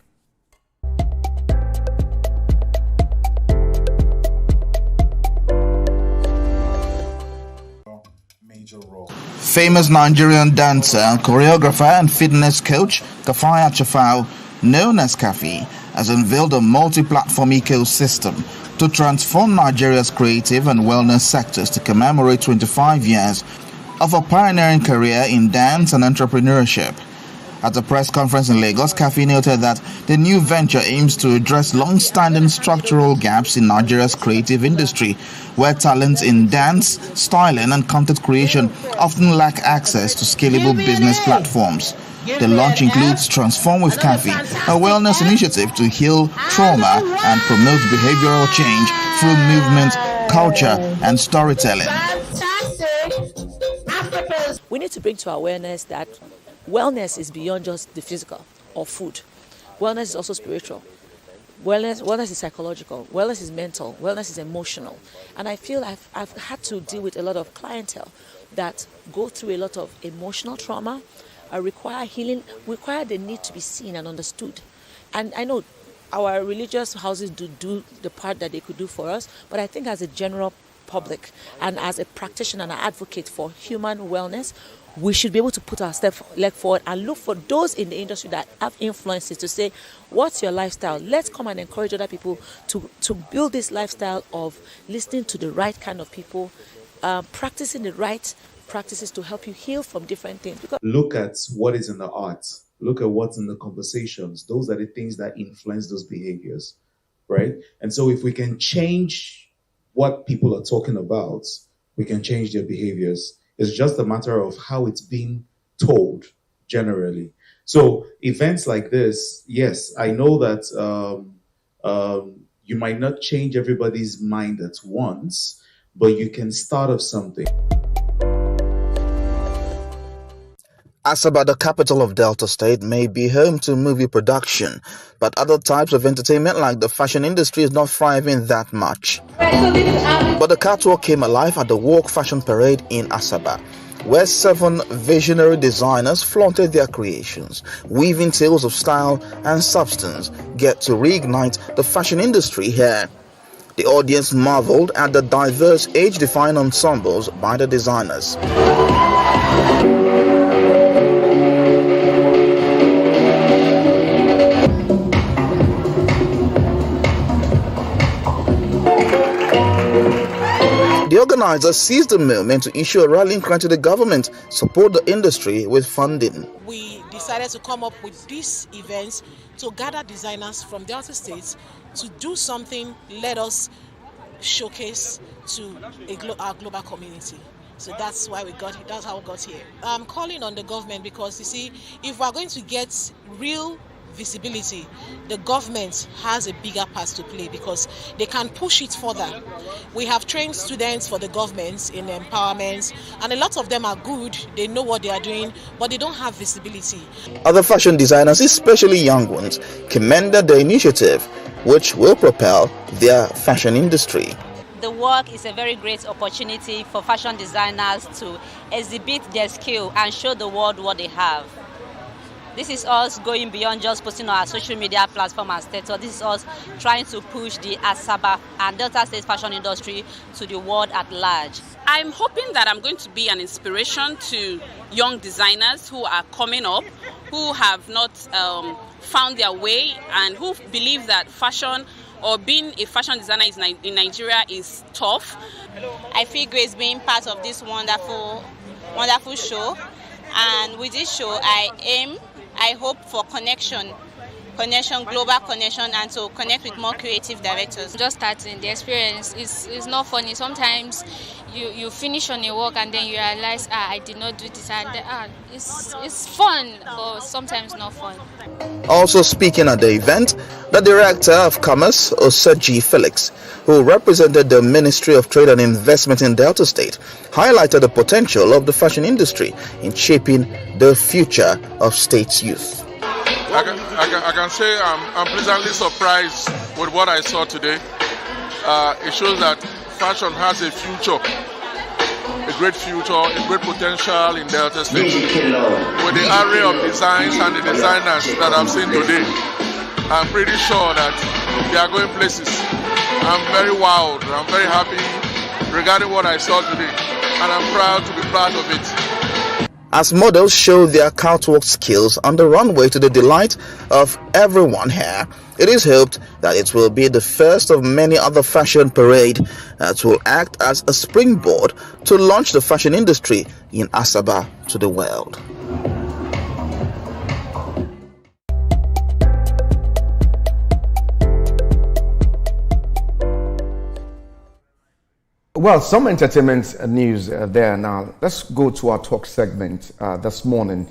Famous Nigerian dancer, choreographer and fitness coach Kafaya Shaow, known as Kafi, has unveiled a multi-platform ecosystem to transform Nigeria's creative and wellness sectors to commemorate 25 years of a pioneering career in dance and entrepreneurship. At a press conference in Lagos, Kafi noted that the new venture aims to address long-standing structural gaps in Nigeria's creative industry, where talents in dance, styling and content creation often lack access to scalable business platforms. The launch includes Transform with Kafi, a wellness initiative to heal trauma and promote behavioral change through movement, culture and storytelling. We need to bring to awareness that wellness is beyond just the physical or food. Wellness is also spiritual. Wellness is psychological. Wellness is mental. Wellness is emotional. And I feel I've had to deal with a lot of clientele that go through a lot of emotional trauma, require healing, require the need to be seen and understood. And I know our religious houses do the part that they could do for us, but I think as a general public and as a practitioner and an advocate for human wellness, we should be able to put our leg forward and look for those in the industry that have influences to say, what's your lifestyle? Let's come and encourage other people to build this lifestyle of listening to the right kind of people, practicing the right practices to help you heal from different things. Because look at what is in the arts. Look at what's in the conversations. Those are the things that influence those behaviors, right? And so if we can change what people are talking about, we can change their behaviors. It's just a matter of how it's being told generally. So events like this, yes, I know that you might not change everybody's mind at once, but you can start off something. Asaba, the capital of Delta State, may be home to movie production, but other types of entertainment like the fashion industry is not thriving that much. But the catwalk came alive at the Walk Fashion Parade in Asaba, where 7 visionary designers flaunted their creations, weaving tales of style and substance, get to reignite the fashion industry here. The audience marveled at the diverse age-defying ensembles by the designers. The organizers seized the moment to issue a rallying cry to the government, support the industry with funding. We decided to come up with these events to gather designers from the other states to do something, let us showcase to our global community. So that's why that's how we got here. I'm calling on the government because, you see, if we're going to get real visibility, the government has a bigger part to play because they can push it further. We have trained students for the government in empowerment, and a lot of them are good, they know what they are doing, but they don't have visibility. Other fashion designers, especially young ones, commended the initiative, which will propel their fashion industry. The work is a very great opportunity for fashion designers to exhibit their skill and show the world what they have. This is us going beyond just posting on our social media platform and status. This is us trying to push the Asaba and Delta State fashion industry to the world at large. I'm hoping that I'm going to be an inspiration to young designers who are coming up, who have not found their way, and who believe that fashion or being a fashion designer in Nigeria is tough. I feel great being part of this wonderful show, and with this show I hope for connection, global connection, and to connect with more creative directors. Just starting, the experience is not funny. Sometimes you finish on your work and then you realize, I did not do this, and it's fun, but sometimes not fun. Also speaking at the event, the Director of Commerce, Osaji Felix, who represented the Ministry of Trade and Investment in Delta State, highlighted the potential of the fashion industry in shaping the future of state's youth. I can say I'm pleasantly surprised with what I saw today. It shows that fashion has a future, a great potential in Delta State. With the array of designs and the designers that I've seen today, I'm pretty sure that they are going places. I'm very wowed, I'm very happy regarding what I saw today, and I'm proud to be part of it. As models show their catwalk skills on the runway to the delight of everyone here, it is hoped that it will be the first of many other fashion parade that will act as a springboard to launch the fashion industry in Asaba to the world. Well, some entertainment news there now. Let's go to our talk segment this morning.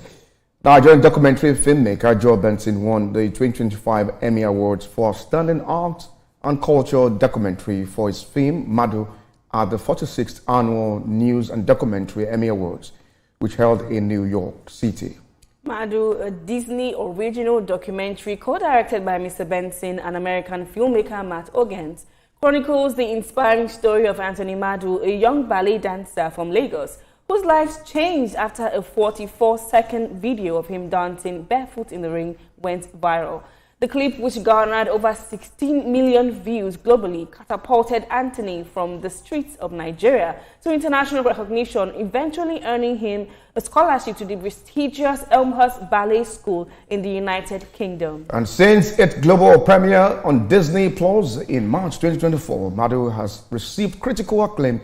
Nigerian documentary filmmaker Joe Benson won the 2025 Emmy Awards for Standing Art and Culture Documentary for his film Madu at the 46th Annual News and Documentary Emmy Awards, which held in New York City. Madu, a Disney original documentary co-directed by Mr. Benson and American filmmaker Matt Ogans, chronicles the inspiring story of Anthony Madu, a young ballet dancer from Lagos, whose life changed after a 44-second video of him dancing barefoot in the ring went viral. The clip, which garnered over 16 million views globally, catapulted Anthony from the streets of Nigeria to international recognition, eventually earning him a scholarship to the prestigious Elmhurst Ballet School in the United Kingdom. And since its global premiere on Disney Plus in March 2024, Madu has received critical acclaim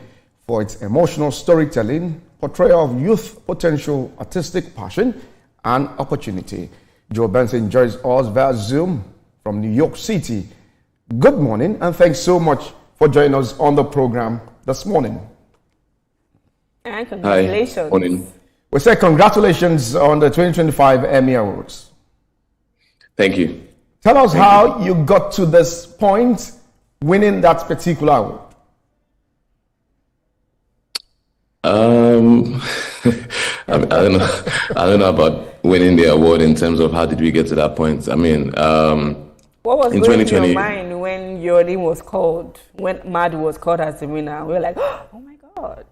for its emotional storytelling, portrayal of youth potential, artistic passion, and opportunity. Joe Benson joins us via Zoom from New York City. Good morning, and thanks so much for joining us on the program this morning. And congratulations. Hi, morning. We say congratulations on the 2025 Emmy Awards. Thank you. Tell us how you got to this point, winning that particular award. I don't know. I don't know about winning the award in terms of how did we get to that point. I mean, what was in going through your mind when your name was called, when Madu was called as the winner? We were like, oh my God.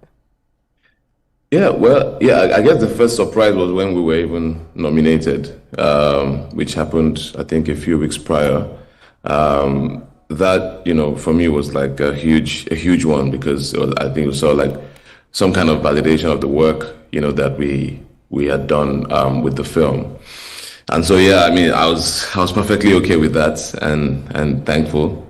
Yeah, well, yeah, I guess the first surprise was when we were even nominated, which happened, I think, a few weeks prior. That, you know, for me was like a huge one, because it was, I think it was sort of like some kind of validation of the work, you know, that we had done with the film. And so, yeah, I mean, I was perfectly okay with that and thankful.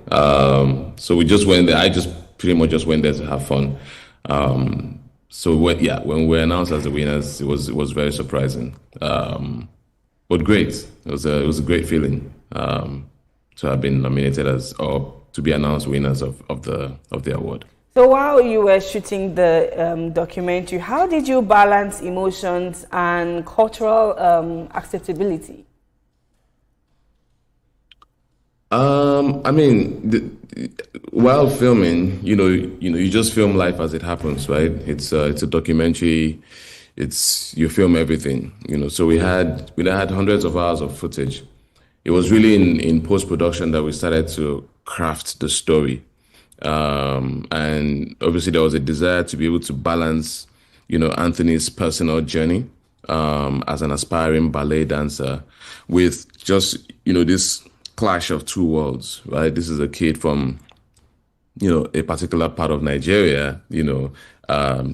So we just went there. I just pretty much just went there to have fun. So when we were announced as the winners, it was very surprising. But great. It was a great feeling to have been nominated or to be announced winners of the award. So while you were shooting the documentary, how did you balance emotions and cultural acceptability? I mean, while filming, you just film life as it happens, right? It's a documentary. You film everything, So we had hundreds of hours of footage. It was really in post-production that we started to craft the story. And obviously there was a desire to be able to balance, Anthony's personal journey as an aspiring ballet dancer with just, this clash of two worlds, right? This is a kid from, a particular part of Nigeria,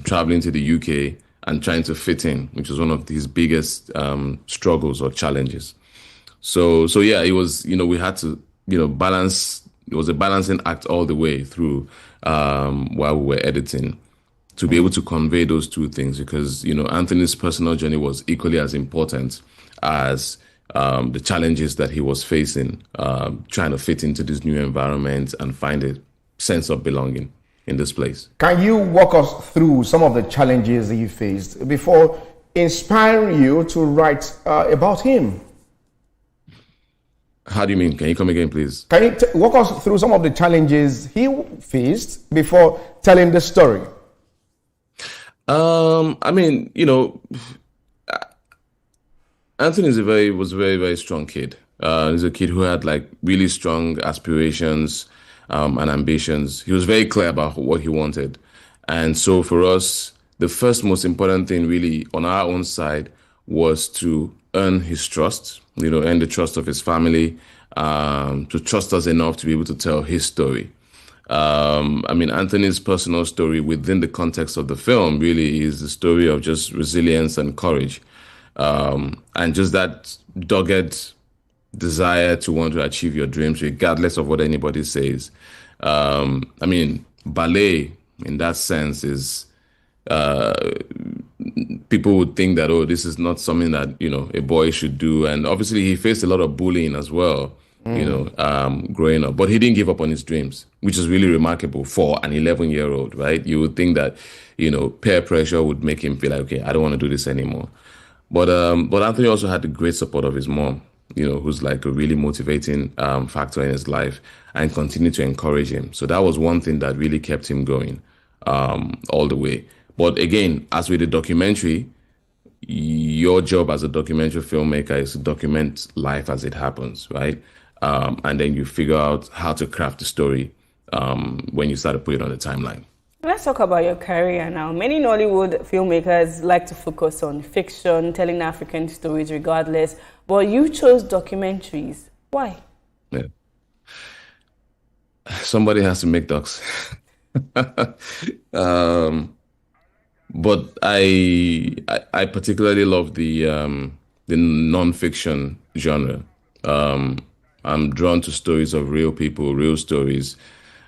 traveling to the UK and trying to fit in, which was one of his biggest struggles or challenges. So yeah, it was, we had to, balance. It was a balancing act all the way through while we were editing to be able to convey those two things because, Anthony's personal journey was equally as important as the challenges that he was facing, trying to fit into this new environment and find a sense of belonging in this place. Can you walk us through some of the challenges that you faced before inspiring you to write about him? How do you mean? Can you come again, please? Can you walk us through some of the challenges he faced before telling the story? I mean, Anthony was a very, very strong kid. He's a kid who had like really strong aspirations and ambitions. He was very clear about what he wanted. And so for us, the first most important thing really on our own side was to earn his trust, earn the trust of his family, to trust us enough to be able to tell his story. I mean, Anthony's personal story within the context of the film really is the story of just resilience and courage. And just that dogged desire to want to achieve your dreams regardless of what anybody says. I mean, ballet in that sense is people would think that, oh, this is not something that, a boy should do. And obviously he faced a lot of bullying as well, growing up. But he didn't give up on his dreams, which is really remarkable for an 11-year-old, right? You would think that, peer pressure would make him feel like, okay, I don't want to do this anymore. But Anthony also had the great support of his mom, who's like a really motivating factor in his life and continued to encourage him. So that was one thing that really kept him going all the way. But again, as with the documentary, your job as a documentary filmmaker is to document life as it happens, right? And then you figure out how to craft the story when you start to put it on the timeline. Let's talk about your career now. Many Nollywood filmmakers like to focus on fiction, telling African stories regardless, but you chose documentaries. Why? Yeah. Somebody has to make docs. But I particularly love the non-fiction genre. I'm drawn to stories of real people, real stories,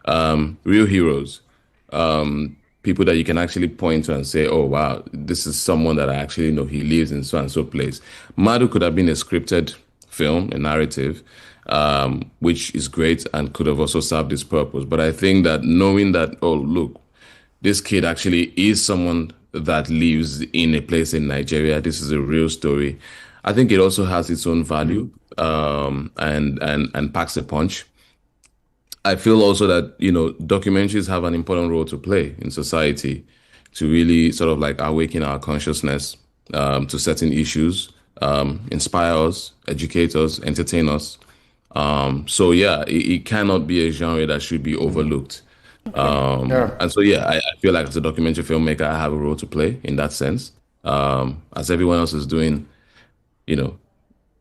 real heroes, people that you can actually point to and say, oh, wow, this is someone that I actually know. He lives in so and so place. Madu could have been a scripted film, a narrative, which is great and could have also served its purpose. But I think that knowing that, oh, look, this kid actually is someone that lives in a place in Nigeria. This is a real story. I think it also has its own value and packs a punch. I feel also that, documentaries have an important role to play in society to really sort of like awaken our consciousness to certain issues, inspire us, educate us, entertain us. So yeah, it cannot be a genre that should be overlooked. And so, yeah, I feel like as a documentary filmmaker, I have a role to play in that sense. As everyone else is doing,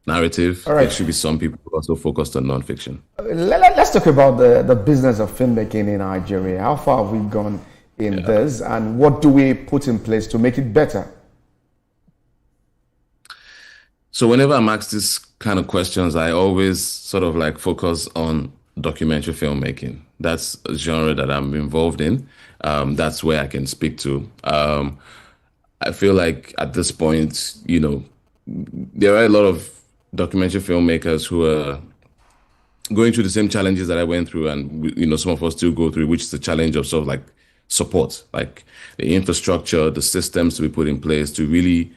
narrative, there should be some people who also focused on nonfiction. Let's talk about the business of filmmaking in Nigeria. How far have we gone in this, and what do we put in place to make it better? So whenever I'm asked these kind of questions, I always sort of like focus on documentary filmmaking. That's a genre that I'm involved in. That's where I can speak to. I feel like at this point, there are a lot of documentary filmmakers who are going through the same challenges that I went through, and some of us still go through, which is the challenge of sort of like support, like the infrastructure, the systems to be put in place to really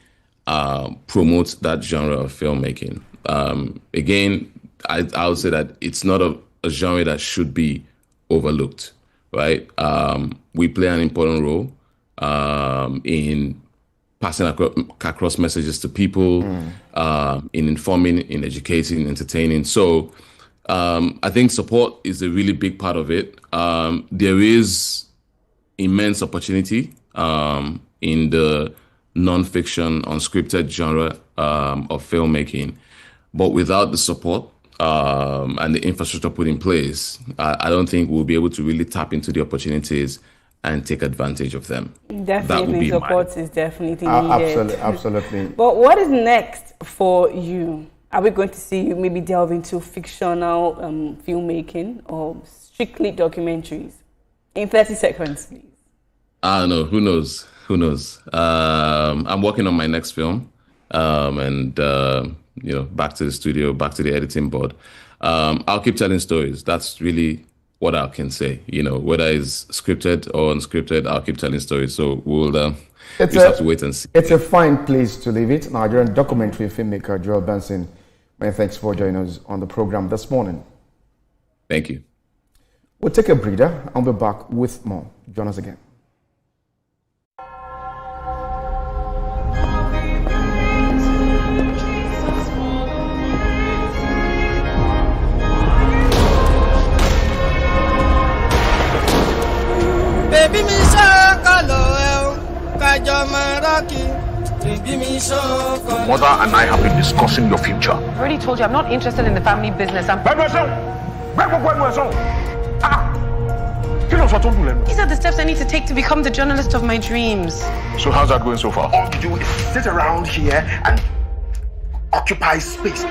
promote that genre of filmmaking. Again, I would say that it's not a genre that should be overlooked, right? We play an important role in passing across messages to people, in informing, in educating, entertaining. So I think support is a really big part of it. There is immense opportunity in the non-fiction, unscripted genre of filmmaking. But without the support and the infrastructure put in place, I don't think we'll be able to really tap into the opportunities and take advantage of them. Definitely, support is definitely needed. Absolutely. But what is next for you? Are we going to see you maybe delve into fictional filmmaking or strictly documentaries? In 30 seconds, please. I don't know. Who knows? Who knows? I'm working on my next film, and back to the studio, back to the editing board. I'll keep telling stories. That's really what I can say. Whether it's scripted or unscripted, I'll keep telling stories. So we'll just have to wait and see. It's a fine place to leave it. Nigerian documentary filmmaker Joel Benson, many thanks for joining us on the program this morning. Thank you. We'll take a breather and we'll be back with more. Join us again. Mother and I have been discussing your future. I've already told you I'm not interested in the family business. These are the steps I need to take to become the journalist of my dreams. So how's that going so far? All you do is sit around here and occupy space.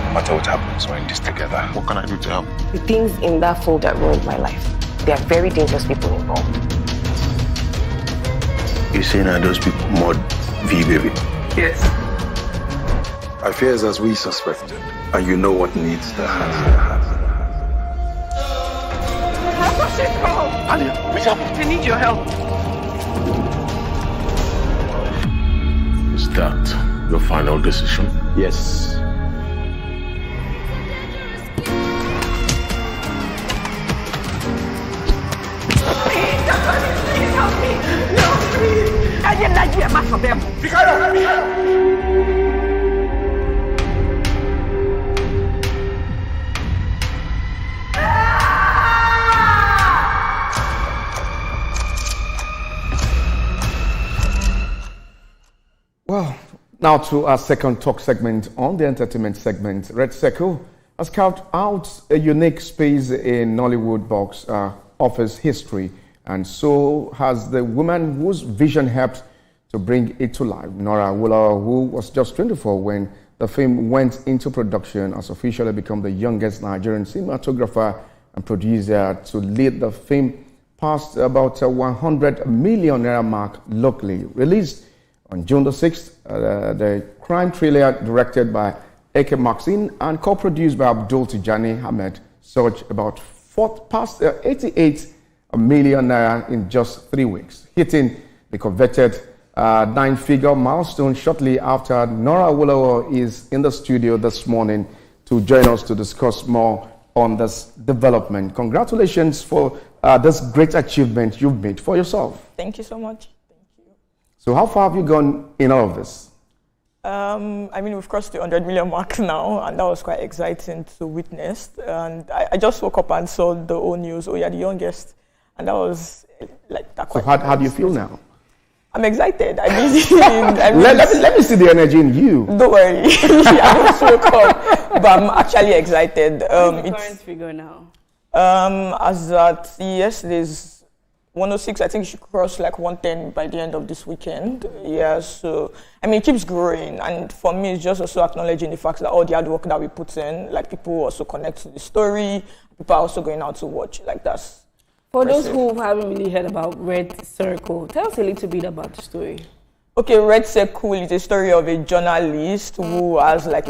No matter what happens, we're in this together. What can I do to help? The things in that folder ruined my life. There are very dangerous people involved. You saying that those people mod V baby? Yes. Affairs as we suspected, and you know what needs to happen. What's it called? Alia, which happened? I need your help. Is that your final decision? Yes. Please help me. No, please. I didn't like you much for them. Well, now to our second talk segment on the entertainment segment. Red Circle has carved out a unique space in Nollywood box office history, and so has the woman whose vision helped to bring it to life, Nora Awolowo, who was just 24 when the film went into production, has officially become the youngest Nigerian cinematographer and producer to lead the film past about 100 million naira mark locally. Released on June the 6th, the crime thriller directed by Eke Maxine and co-produced by Abdul Tijani Ahmed surged about past 88 million naira in just 3 weeks, hitting the coveted 9-figure milestone shortly after. Nora Awolowo is in the studio this morning to join us to discuss more on this development. Congratulations for this great achievement you've made for yourself. Thank you so much. So how far have you gone in all of this? I mean, we've crossed the 100 million mark now, and that was quite exciting to witness. And I just woke up and saw the whole news. Oh, you're the youngest, and that was like that. So how do you feel now? I'm excited. I mean, let me see the energy in you. Don't worry, I just woke up, but I'm actually excited. What's the current figure now? As at yesterday's 106, I think it should cross like 110 by the end of this weekend. Yeah, so I mean, it keeps growing, and for me, it's just also acknowledging the fact that all the hard work that we put in, like people also connect to the story. People are also going out to watch. Like that's. For those who haven't really heard about Red Circle, tell us a little bit about the story. Okay, Red Circle is a story of a journalist who has like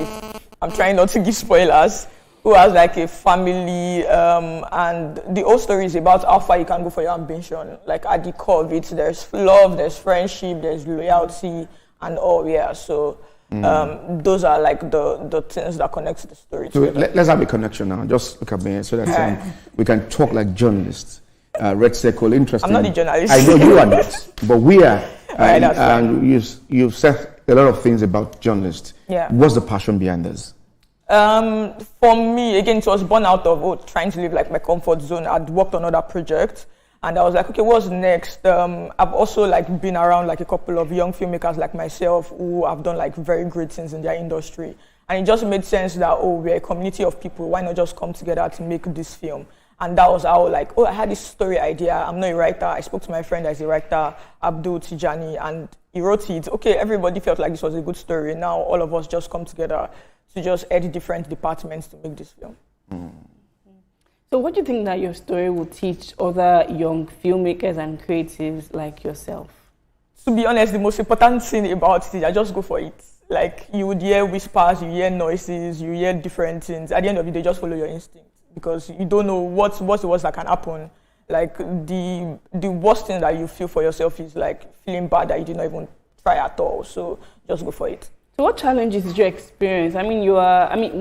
I'm trying not to give spoilers. Who has like a family, and the whole story is about how far you can go for your ambition. Like at the core of it, there's love, there's friendship, there's loyalty, and all. Yeah, so those are like the things that connect the story. So let's have a connection now. Just look at me so that we can talk like journalists. Red Circle, interesting. I'm not the journalist. I know you are not, but we are. And you've said a lot of things about journalists. Yeah. What's the passion behind this? For me, again, it was born out of trying to live like my comfort zone. I'd worked on other projects, and I was like, okay, what's next? I've also like been around like a couple of young filmmakers like myself who have done like very great things in their industry, and it just made sense that we're a community of people. Why not just come together to make this film? And that was how like I had this story idea. I'm not a writer. I spoke to my friend as a writer, Abdul Tijani, and he wrote it. Okay, everybody felt like this was a good story. Now all of us just come together to just add different departments to make this film. So what do you think that your story will teach other young filmmakers and creatives like yourself? To be honest, the most important thing about it is I just go for it. Like you would hear whispers, you hear noises, you hear different things. At the end of the day, just follow your instinct because you don't know what's the worst that can happen. Like the worst thing that you feel for yourself is like feeling bad that you did not even try at all. So just go for it. So what challenges did you experience? I mean,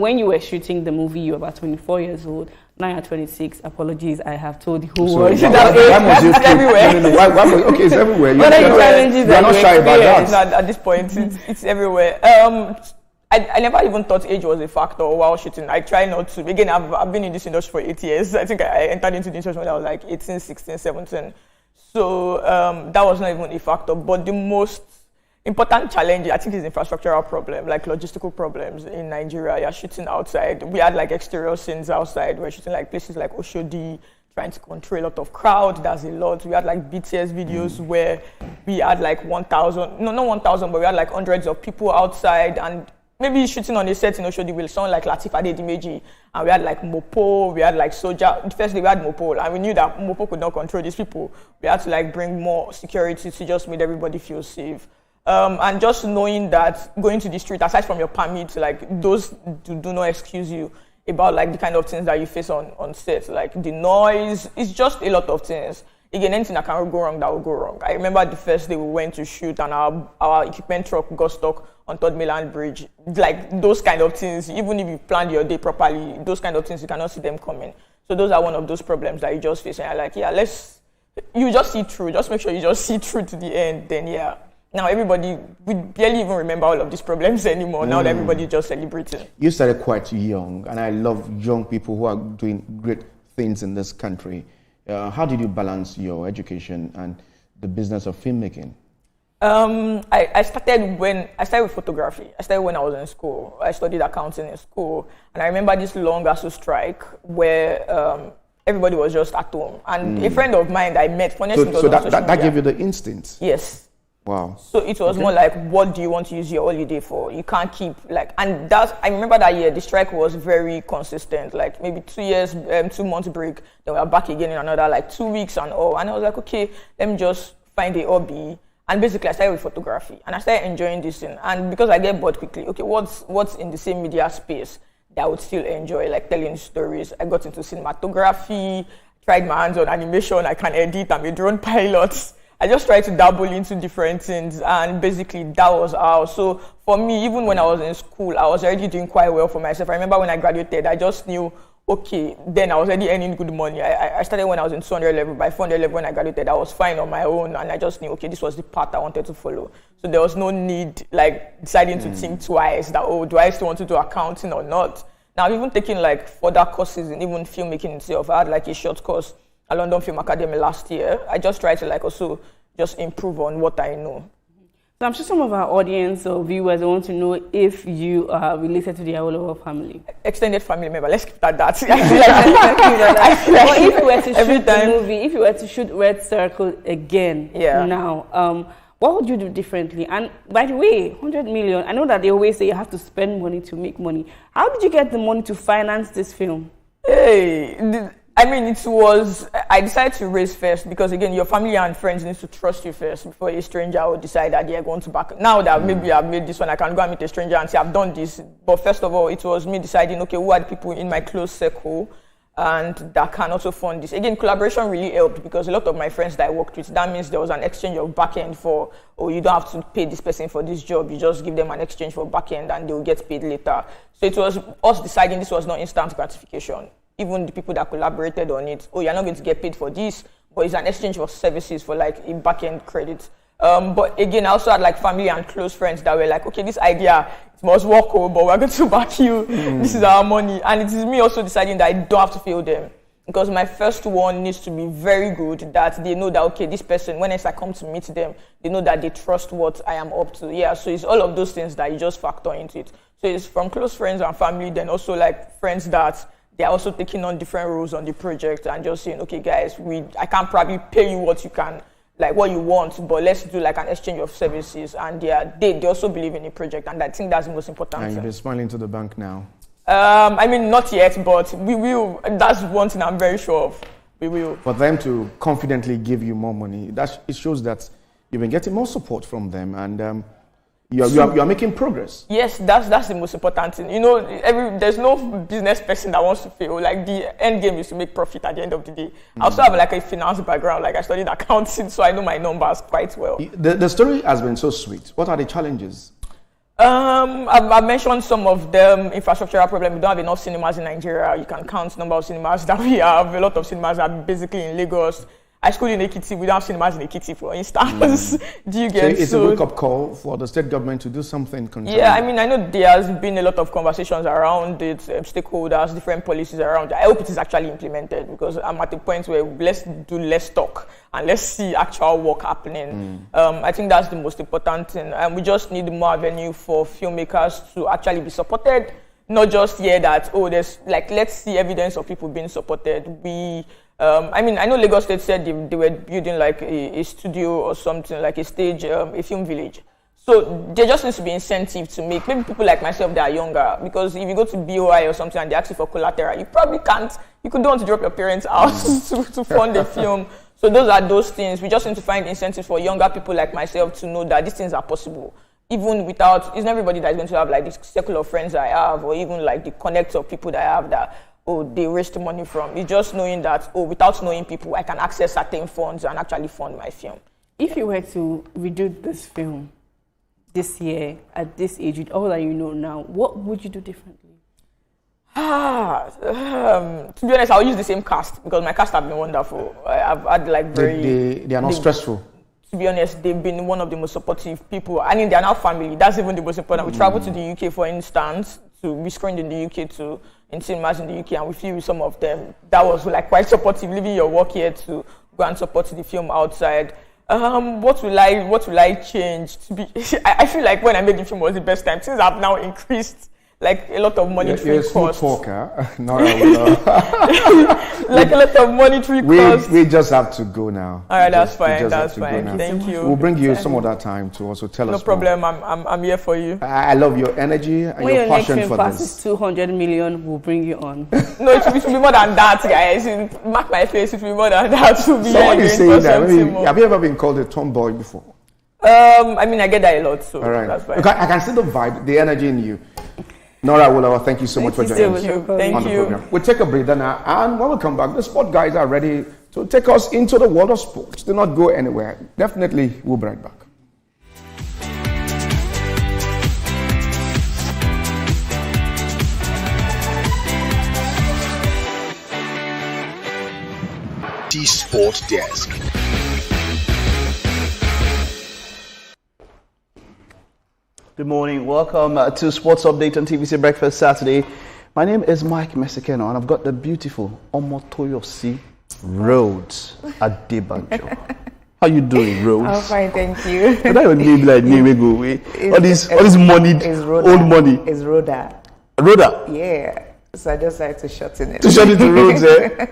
when you were shooting the movie, you were about 24 years old. Now you're 26. Apologies, I have told the whole world. It's everywhere. Okay, it's everywhere. You're not shy about that. At this point, it's everywhere. I never even thought age was a factor while shooting. I try not to. Again, I've been in this industry for 8 years. I think I entered into the industry when I was like 18, 16, 17. So that was not even a factor. But the most important challenge, I think, is infrastructural problem, like logistical problems in Nigeria. You're shooting outside. We had like exterior scenes outside. We're shooting like places like Oshodi, trying to control a lot of crowd. That's a lot. We had like BTS videos where we had like 1,000, no, not 1,000, but we had like hundreds of people outside, and maybe shooting on a set in Oshodi will sound like Latif Adedimeji, and we had like Mopo, we had like Soja. The first day we had Mopo, and we knew that Mopo could not control these people. We had to like bring more security to just make everybody feel safe. And just knowing that going to the street, aside from your permit, like those do not excuse you about like the kind of things that you face on set, like the noise. It's just a lot of things. Again, anything that can go wrong, that will go wrong. I remember the first day we went to shoot and our equipment truck got stuck on Third Mainland Bridge. Like those kind of things, even if you planned your day properly, those kind of things, you cannot see them coming. So those are one of those problems that you just face, and you're like, yeah, you just see through. Just make sure you just see through to the end, then yeah. Now we barely even remember all of these problems anymore. Now that everybody's just celebrating. You started quite young, and I love young people who are doing great things in this country. How did you balance your education and the business of filmmaking? I started with photography. I started when I was in school. I studied accounting in school, and I remember this long ASU strike where everybody was just at home. And a friend of mine that I met, so that gave you the instinct. Yes. Wow. So it was more like, what do you want to use your holiday for? You can't keep and I remember that year, the strike was very consistent, like maybe 2 years, 2 months break, then we were back again in another like 2 weeks and all. And I was like, okay, let me just find a hobby. And basically I started with photography and I started enjoying this thing. And because I get bored quickly, okay, what's in the same media space that I would still enjoy, like telling stories. I got into cinematography, tried my hands on animation. I can edit, I'm a drone pilot. I just tried to dabble into different things, and basically that was how. So for me, even when I was in school, I was already doing quite well for myself. I remember when I graduated, I just knew, okay, then I was already earning good money. I started when I was in 200 level. By 400 level when I graduated, I was fine on my own, and I just knew, okay, this was the path I wanted to follow. So there was no need, like, deciding to think twice that, oh, do I still want to do accounting or not? Now, I've even taken, like, further courses in even filmmaking itself. I had, like, a short course at London Film Academy last year. I just tried to, like, also just improve on what I know. So I'm sure some of our audience or viewers want to know if you are related to the Awolowo family. Extended family member. Let's keep it at that. But if you were to shoot the movie, if you were to shoot Red Circle again now, what would you do differently? And by the way, 100 million, I know that they always say you have to spend money to make money. How did you get the money to finance this film? Hey, I mean, I decided to raise first because, again, your family and friends need to trust you first before a stranger will decide that they're going to back. Now that maybe I've made this one, I can go and meet a stranger and say, I've done this. But first of all, it was me deciding, okay, who are the people in my close circle and that can also fund this. Again, collaboration really helped because a lot of my friends that I worked with, that means there was an exchange of back end for, oh, you don't have to pay this person for this job. You just give them an exchange for back end and they'll get paid later. So it was us deciding this was not instant gratification. Even the people that collaborated on it, oh, you're not going to get paid for this, but it's an exchange of services for like a back-end credit. But again, I also had like family and close friends that were like, okay, this idea, it must work, but we're going to back you. This is our money. And it is me also deciding that I don't have to fail them. Because my first one needs to be very good, that they know that, okay, this person, when I come to meet them, they know that they trust what I am up to. Yeah, so it's all of those things that you just factor into it. So it's from close friends and family, then also like friends that they're also taking on different roles on the project and just saying, okay, guys, I can't probably pay you what you can, like what you want, but let's do like an exchange of services. And they also believe in the project, and I think that's the most important And thing. you've been smiling to the bank now. I mean, not yet, but we will. That's one thing I'm very sure of. We will. For them to confidently give you more money, it shows that you've been getting more support from them, and you are making progress. Yes, that's the most important thing. You know, there's no business person that wants to fail. Like, the end game is to make profit at the end of the day. I also have like a finance background. Like, I studied accounting, so I know my numbers quite well. The story has been so sweet. What are the challenges? I've mentioned some of them. Infrastructural problem. We don't have enough cinemas in Nigeria. You can count the number of cinemas that we have. A lot of cinemas are basically in Lagos. I schooled in Ekiti. We don't have cinemas in Ekiti, for instance. Do you get so it's a wake-up call for the state government to do something concerning. Yeah, I mean, I know there has been a lot of conversations around it, stakeholders, different policies around it. I hope it is actually implemented because I'm at the point where let's do less talk and let's see actual work happening. I think that's the most important thing. And we just need more avenue for filmmakers to actually be supported, not just hear that, oh, there's like, let's see evidence of people being supported. I mean, I know Lagos State said they were building like a studio or something, like a stage, a film village. So there just needs to be incentive to make maybe people like myself that are younger, because if you go to BOI or something and they ask you for collateral, you probably can't. You could don't want to drop your parents' house to fund a film. So those are those things. We just need to find incentives for younger people like myself to know that these things are possible. Even without, it's not everybody that's going to have like this circle of friends I have, or even like the connect of people that I have that, oh, they raised money from. It's just knowing that, oh, without knowing people, I can access certain funds and actually fund my film. If you were to redo this film this year, at this age, with all that you know now, what would you do differently? To be honest, I'll use the same cast because my cast have been wonderful. I've had like They are not stressful. To be honest, they've been one of the most supportive people. I mean, they're now family. That's even the most important. We traveled to the UK, for instance, we screened in the UK in cinemas in the UK, and we flew with some of them. That was like quite supportive, leaving your work here to go and support the film outside. What will I change? I feel like when I made the film was the best time, since I've now increased like a lot of monetary costs. You're a smooth talker. Like a lot of monetary costs. We just have to go now. All right, that's fine. That's fine. Thank you. We'll bring you some other time to also tell us. No problem. I'm here for you. I love your energy and your passion for this. When your next film passes 200 million, we'll bring you on. No, it will be more than that, guys. Mark my face. It will be more than that. Someone is saying that. Have you ever been called a tomboy before? I mean, I get that a lot, so all right. That's fine. Okay, I can see the vibe, the energy in you. Nora Awolowo, thank you so much for joining us on the program. We'll take a breather now, and when we come back, the sport guys are ready to take us into the world of sports. Do not go anywhere. Definitely, we'll be right back. Sport Desk. Good morning. Welcome to Sports Update on TVC Breakfast Saturday. My name is Mike Mesikeno, and I've got the beautiful Omotoyosi Rhodes Adebanjo. How you doing, Rhodes? I'm fine, thank you. But that your name like name we go away. All this money, old money. It's Rhoda. Rhoda. Yeah. So I just like to shorten it. To shorten it to Rhodes, eh?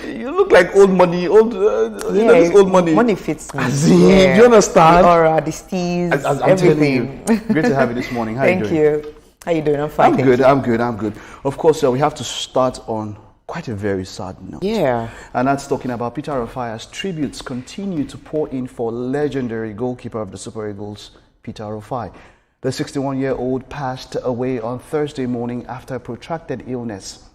You look like old money, old. You know, this old money. Money fits me. Do you understand? The aura, the steez, I'm telling you. everything. Great to have you this morning. How Thank you doing? you. How you doing? I'm fine. I'm good. I'm good. Of course, we have to start on quite a very sad note. Yeah. And that's talking about Peter Rufai's tributes continue to pour in for legendary goalkeeper of the Super Eagles, Peter Rufai. The 61-year-old passed away on Thursday morning after a protracted illness.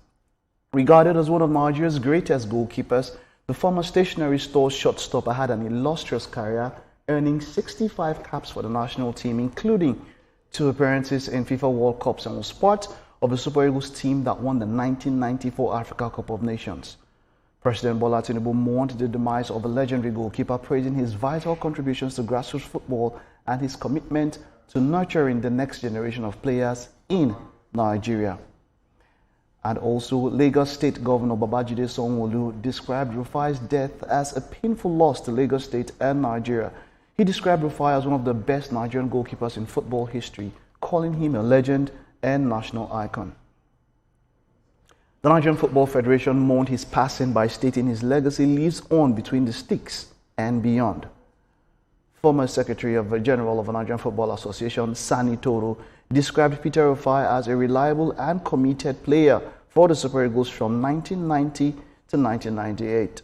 Regarded as one of Nigeria's greatest goalkeepers, the former stationery store shortstopper had an illustrious career, earning 65 caps for the national team, including 2 appearances in FIFA World Cups, and was part of the Super Eagles team that won the 1994 Africa Cup of Nations. President Bola Tinubu mourned the demise of a legendary goalkeeper, praising his vital contributions to grassroots football and his commitment to nurturing the next generation of players in Nigeria. And also, Lagos State Governor Babajide Sanwo-Olu described Rufai's death as a painful loss to Lagos State and Nigeria. He described Rufai as one of the best Nigerian goalkeepers in football history, calling him a legend and national icon. The Nigerian Football Federation mourned his passing by stating his legacy lives on between the sticks and beyond. Former Secretary of the General of the Nigerian Football Association, Sani Toro, described Peter Rufai as a reliable and committed player for the Super Eagles from 1990 to 1998.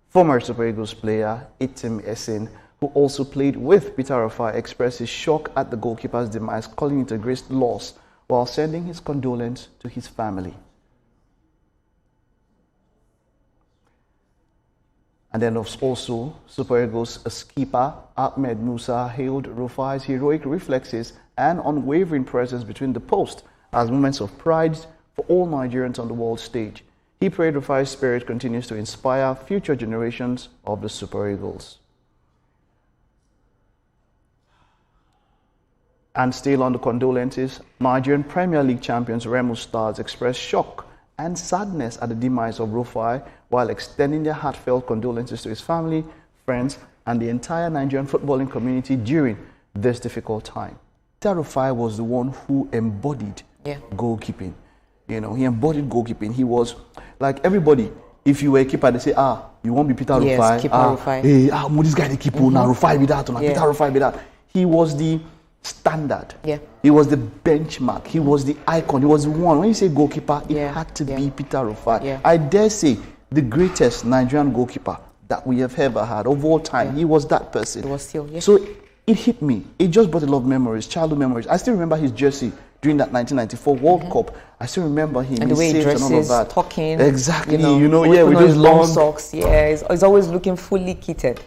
Former Super Eagles player Itim Esin, who also played with Peter Rufai, expressed his shock at the goalkeeper's demise, calling it a great loss, while sending his condolence to his family. And then also, Super Eagles skipper Ahmed Musa hailed Rufai's heroic reflexes and unwavering presence between the posts as moments of pride for all Nigerians on the world stage. He prayed Rufai's spirit continues to inspire future generations of the Super Eagles. And still on the condolences, Nigerian Premier League champions Remo Stars expressed shock and sadness at the demise of Rufai, while extending their heartfelt condolences to his family, friends, and the entire Nigerian footballing community during this difficult time. Peter Rufai was the one who embodied goalkeeping. You know, he embodied goalkeeping. He was like everybody. If you were a keeper, they say, you won't be Peter Rufai. Keeper Rufai. Hey, this guy the keeper. Now Rufai be that, Peter Rufai be that. He was the standard. He was the benchmark. He was the icon. He was the one. When you say goalkeeper, it had to be Peter Rufai. I dare say the greatest Nigerian goalkeeper that we have ever had of all time. He was that person. It was still, So it hit me. It just brought a lot of memories, childhood memories. I still remember his jersey during that 1994 World Cup. I still remember him. And the way he dresses, and all of that. talking. Exactly. With those his long socks. He's always looking fully kitted.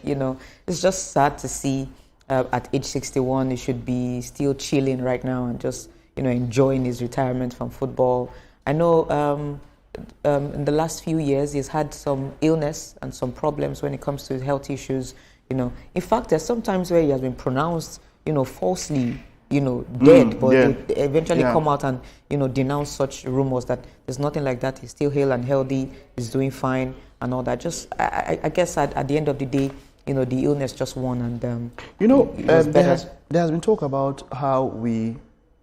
It's just sad to see. At age 61, he should be still chilling right now and just, enjoying his retirement from football. I know in the last few years, he's had some illness and some problems when it comes to health issues. In fact, there's some times where he has been pronounced, falsely, dead, but they eventually come out and, denounce such rumors that there's nothing like that. He's still hale and healthy. He's doing fine and all that. Just, I guess at the end of the day, the illness just won, and there has been talk about how we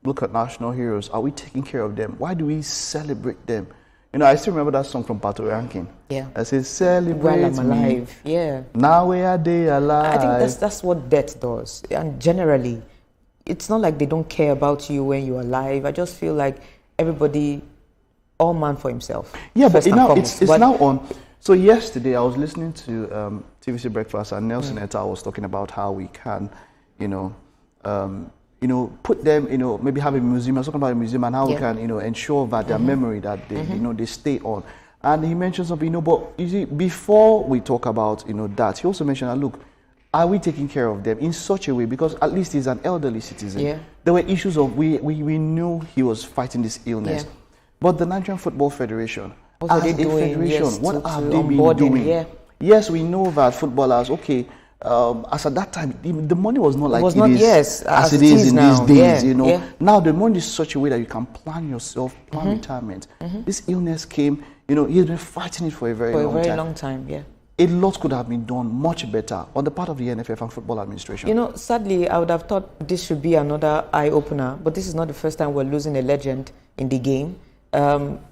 look at national heroes. Are we taking care of them? Why do we celebrate them? I still remember that song from Pato Rankin. I say, celebrate while I'm alive. Me. Now we are they alive. I think that's what death does. And generally, it's not like they don't care about you when you're alive. I just feel like everybody, all man for himself. Yeah, but it's now on. So yesterday I was listening to TVC Breakfast, and Nelson Etta was talking about how we can, put them, maybe have a museum. I was talking about a museum and how we can, ensure that their memory, that they, they stay on. And he mentioned something, but you see, before we talk about, that, he also mentioned that, look, are we taking care of them in such a way? Because at least he's an elderly citizen. There were issues of, we knew he was fighting this illness. But the Nigerian Football Federation, what are they doing? What have they been doing? Yes, we know that footballers, okay, as at that time, the money was not like as it is in now. these days, you know. Yeah. Now the money is such a way that you can plan yourself, plan retirement. This illness came, you know, he's been fighting it for a very long time. Yeah. A lot could have been done much better on the part of the NFF and Football Administration. You know, sadly, I would have thought this should be another eye-opener, but this is not the first time we're losing a legend in the game.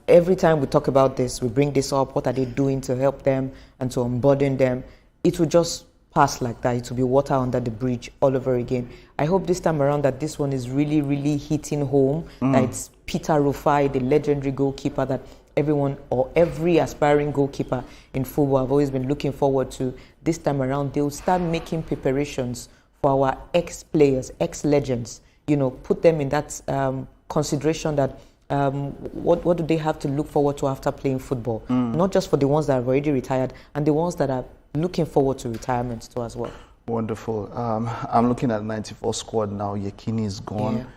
Every time we talk about this, we bring this up, what are they doing to help them and to unburden them, it will just pass like that. It will be water under the bridge all over again. I hope this time around that this one is really, really hitting home, that it's Peter Rufai, the legendary goalkeeper that everyone or every aspiring goalkeeper in football have always been looking forward to. This time around, they'll start making preparations for our ex-players, ex-legends, you know, put them in that consideration that what do they have to look forward to after playing football? Not just for the ones that have already retired and the ones that are looking forward to retirement too as well. Wonderful. I'm looking at the 94 squad now. Yekini is gone.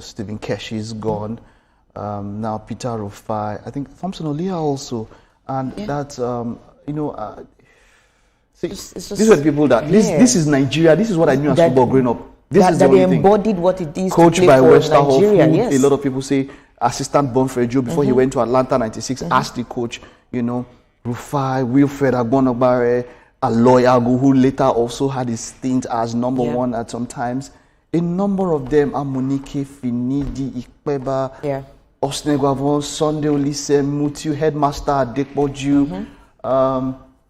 Stephen Keshi is gone. Now Peter Rufai, I think Thompson Olia also, and that's you know, these are the people that this is Nigeria. This is what I knew as football growing up. This is the they only embodied what it is coached to play by for Westerhoff. Nigeria. A lot of people say assistant Bonfrejo before he went to Atlanta '96. Asked the coach, you know, Rufai, Wilfred Agbonagbare, Aloy Agu, who later also had his stint as number one at some times. A number of them are Monique, Finidi, Ikpeba, Osnegwavon, Sunday Olise, Mutiu, Headmaster, Adekboju.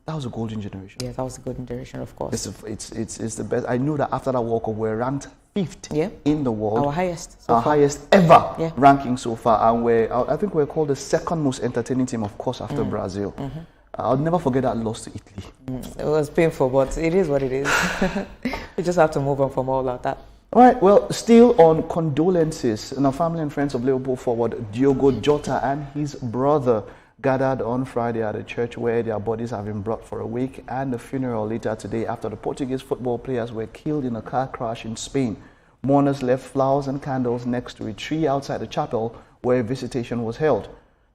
That was a golden generation. Yeah, that was a golden generation, of course. It's the best. I know that after that World Cup, we're ranked 5th in the world. Our highest so far. Highest ever ranking so far. And I think we're called the second most entertaining team, of course, after Brazil. I'll never forget that loss to Italy. It was painful, but it is what it is. We just have to move on from all of that. All right, well, still on condolences, and our family and friends of Liverpool forward Diogo Jota and his brother gathered on Friday at a church where their bodies have been brought for a week, and the funeral later today after the Portuguese football players were killed in a car crash in Spain. Mourners left flowers and candles next to a tree outside the chapel where visitation was held.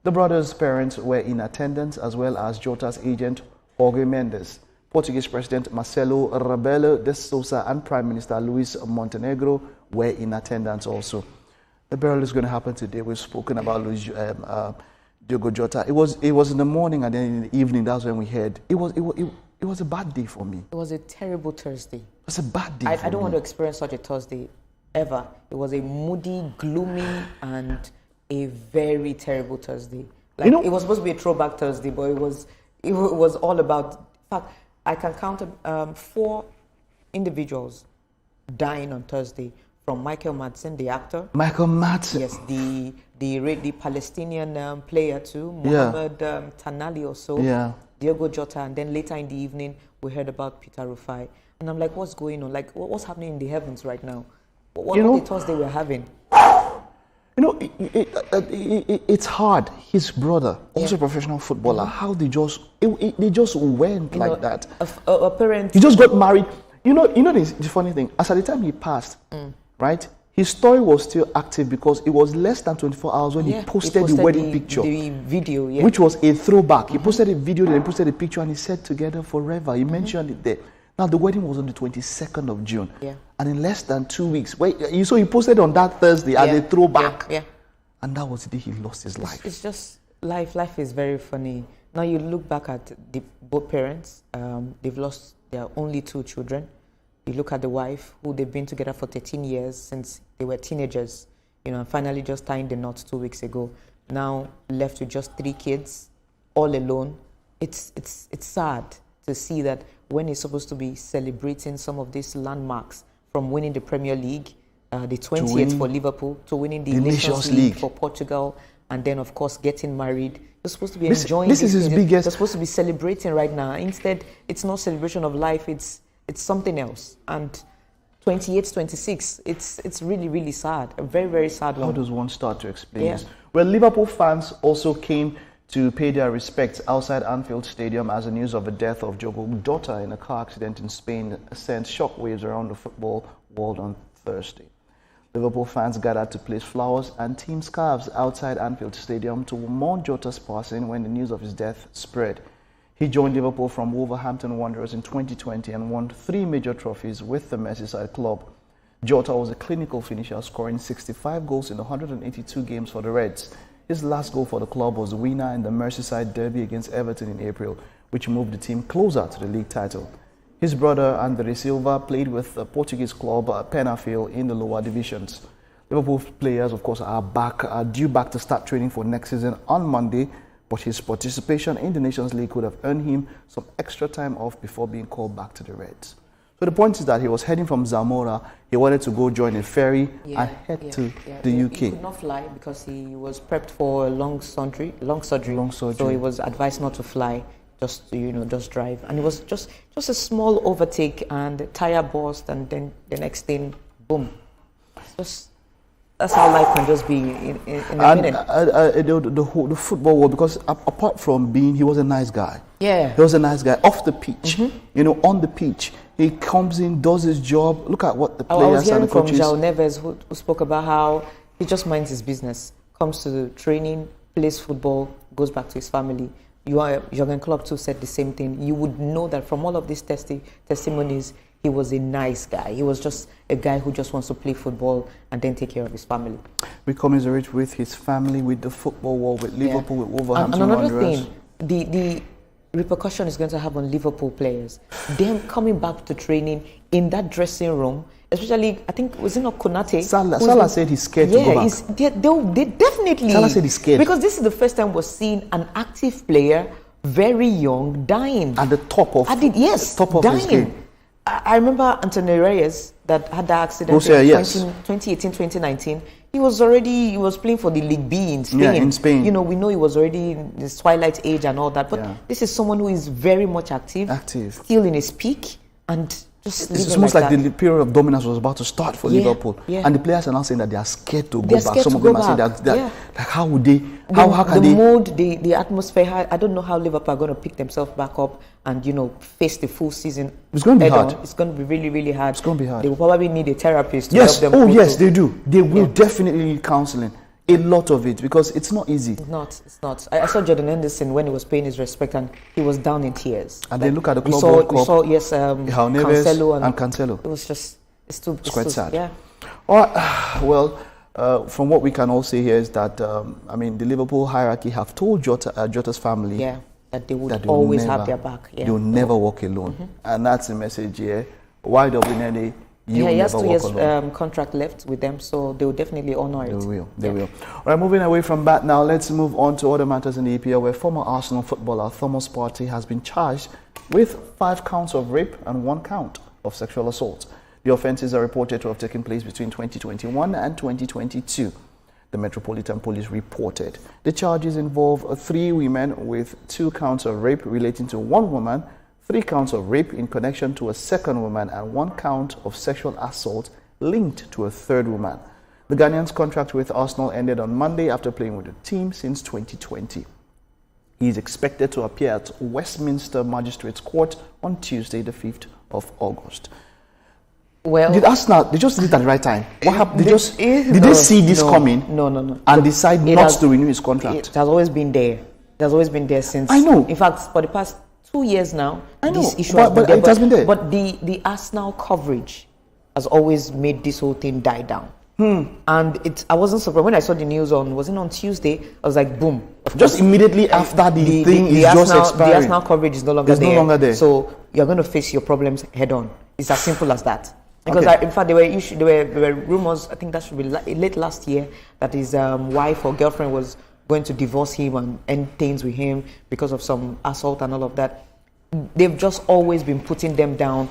The brothers' parents were in attendance, as well as Jota's agent Jorge Mendes. Portuguese President Marcelo Rebelo de Sousa and Prime Minister Luis Montenegro were in attendance also. The burial is going to happen today. We've spoken about Diogo Jota. It was in the morning, and then in the evening, that's when we heard. It was a bad day for me. It was a terrible Thursday. It was a bad day I don't want to experience such a Thursday ever. It was a moody, gloomy, and a very terrible Thursday. Like, it was supposed to be a throwback Thursday, but it was all about. In fact, I can count 4 individuals dying on Thursday, from Michael Madsen, the actor. Michael Madsen. Yes, the Palestinian player too, Mohamed Tanali also. Yeah. Diogo Jota, and then later in the evening we heard about Peter Rufai, and I'm like, what's going on? Like, what's happening in the heavens right now? What the Thursday we're having? You know, it's hard. His brother, also a professional footballer, how they just went like that. A parent. He just got married. You know the funny thing. As at the time he passed, right? His story was still active because it was less than 24 hours when he posted the wedding picture, the video, which was a throwback. He posted a video, then he posted a picture, and he said "Together forever." He mentioned it there. Now the wedding was on the 22nd of June, and in less than 2 weeks, so he posted on that Thursday as a throwback, and that was the day he lost his life. It's just life. Life is very funny. Now you look back at both parents. They've lost their only 2 children. You look at the wife, who they've been together for 13 years since they were teenagers. And finally just tying the knot 2 weeks ago. Now left with just 3 kids, all alone. It's sad to see that when he's supposed to be celebrating some of these landmarks, from winning the Premier League, the 20th for Liverpool, to winning the Nations League for Portugal, and then of course getting married. They're supposed to be enjoying this is his biggest. They're supposed to be celebrating right now. Instead, it's not celebration of life. It's something else. And 28, 26, it's really, really sad. A very, very sad one. How does one start to explain this? Well, Liverpool fans also came to pay their respects outside Anfield Stadium as the news of the death of Diogo Jota in a car accident in Spain sent shockwaves around the football world on Thursday. Liverpool fans gathered to place flowers and team scarves outside Anfield Stadium to mourn Jota's passing when the news of his death spread. He joined Liverpool from Wolverhampton Wanderers in 2020 and won 3 major trophies with the Merseyside club. Jota was a clinical finisher, scoring 65 goals in 182 games for the Reds. His last goal for the club was the winner in the Merseyside derby against Everton in April, which moved the team closer to the league title. His brother, Andre Silva, played with the Portuguese club Penafiel in the lower divisions. Liverpool players, of course, are due back to start training for next season on Monday, but his participation in the Nations League could have earned him some extra time off before being called back to the Reds. So the point is that he was heading from Zamora. He wanted to go join a ferry and head to the UK. He could not fly because he was prepped for a long surgery. So he was advised not to fly, just to, just drive. And it was just a small overtake and tire burst, and then the next thing, boom. That's how life can just be in a minute. The football world, because apart from he was a nice guy. Yeah. He was a nice guy off the pitch. On the pitch, he comes in, does his job. Look at what the players and the coaches. I was hearing from Shaow Neves, who spoke about how he just minds his business, comes to the training, plays football, goes back to his family. Jurgen Klopp too said the same thing. You would know that from all of these testimonies, he was a nice guy. He was just a guy who just wants to play football and then take care of his family. We commiserate with his family, with the football world, with Liverpool, with Wolverhampton Wanderers. And another thing, the repercussion is going to have on Liverpool players. Them coming back to training in that dressing room, especially, I think, was it not Konate? Salah said he's scared to go back. They definitely. Salah said he's scared. Because this is the first time we're seeing an active player, very young, dying. At the top of his game. I remember Anthony Reyes that had that accident in 2018, 2019. He was playing for the League B in Spain. Yeah, in Spain. We know he was already in his twilight age and all that. But this is someone who is very much active. Still in his peak, and just it's almost like the period of dominance was about to start for Liverpool. Yeah. And the players are now saying that they are scared to go back. Some of them are saying that like, how would they? How can they? The mood, the atmosphere. I don't know how Liverpool are going to pick themselves back up and face the full season. It's going to be hard. It's going to be really, really hard. It's going to be hard. They will probably need a therapist to help them. Oh yes, they do. They will definitely need counselling. A lot of it, because it's not easy. It's not. I saw Jordan Henderson when he was paying his respect, and he was down in tears. And then look at the club. We saw Cancelo and Cancelo. It was just, it's quite sad. Yeah. All right. Well, from what we can all see here is that the Liverpool hierarchy have told Jota's family that they would always have their back. They will never walk alone, and that's the message here. Why WNA? He has 2 years contract left with them, so they will definitely honor it. They will. All right, moving away from that now, let's move on to other matters in the EPL, where former Arsenal footballer Thomas Partey has been charged with 5 counts of rape and 1 count of sexual assault. The offences are reported to have taken place between 2021 and 2022. The Metropolitan Police reported. The charges involve 3 women with 2 counts of rape relating to 1 woman, 3 counts of rape in connection to a 2nd woman, and 1 count of sexual assault linked to a 3rd woman. The Ghanaian's contract with Arsenal ended on Monday after playing with the team since 2020. He is expected to appear at Westminster Magistrates Court on Tuesday, the 5th of August. Well, did Arsenal, they just did it at the right time? What happened? Did they see this coming? No. And decide not to renew his contract? It has always been there. It has always been there since. I know. In fact, for the past 2 years now, this issue has been there. But the Arsenal coverage has always made this whole thing die down. And I wasn't surprised when I saw the news on Tuesday. I was like, boom! Just immediately after the thing is just expiring. The Arsenal coverage is no longer there. No longer there. So you're going to face your problems head on. It's as simple as that. Because in fact, there were rumors. I think that should be late last year that his wife or girlfriend was going to divorce him and end things with him because of some assault and all of that. They've just always been putting them down,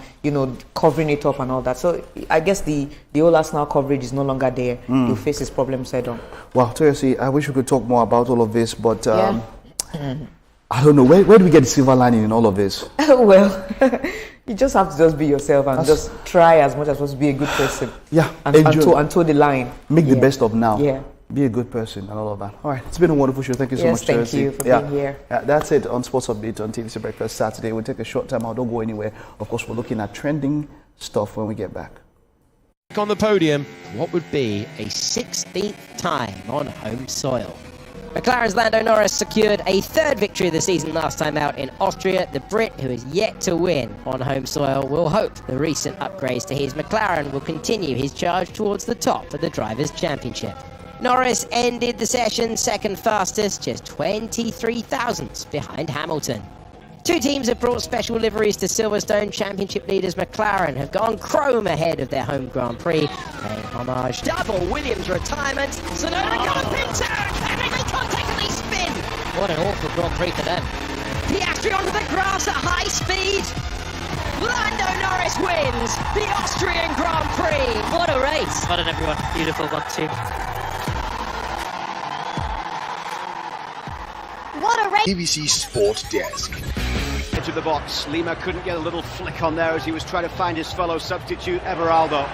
covering it up and all that. So I guess the whole Arsenal coverage is no longer there. He'll face his problems head on. Well, seriously, I wish we could talk more about all of this, but I don't know. Where do we get the silver lining in all of this? Well, you just have to just be yourself and just try as much as possible to be a good person. Yeah, and toe the line. Make the best of now. Yeah. Be a good person and all of that. All right, it's been a wonderful show. Thank you so much, Thank you for being here. That's it on Sports Update on TVC Breakfast Saturday. We'll take a short time out. Don't go anywhere. Of course, we're looking at trending stuff when we get back. On the podium, what would be a 16th time on home soil? McLaren's Lando Norris secured a third victory of the season last time out in Austria. The Brit, who is yet to win on home soil, will hope the recent upgrades to his McLaren will continue his charge towards the top of the Drivers' Championship. Norris ended the session second fastest, just 23 thousandths behind Hamilton. Two teams have brought special liveries to Silverstone. Championship leaders McLaren have gone chrome ahead of their home Grand Prix, paying homage to double Williams' retirement. Tsunoda galloping turn, and they can't take a lead spin. What an awful Grand Prix for them. Piastri onto the grass at high speed. Lando Norris wins the Austrian Grand Prix. What a race. Well done, everyone. Beautiful one, too. What a race! TVC Sport Desk. Into the box. Lima couldn't get a little flick on there as he was trying to find his fellow substitute, Everaldo.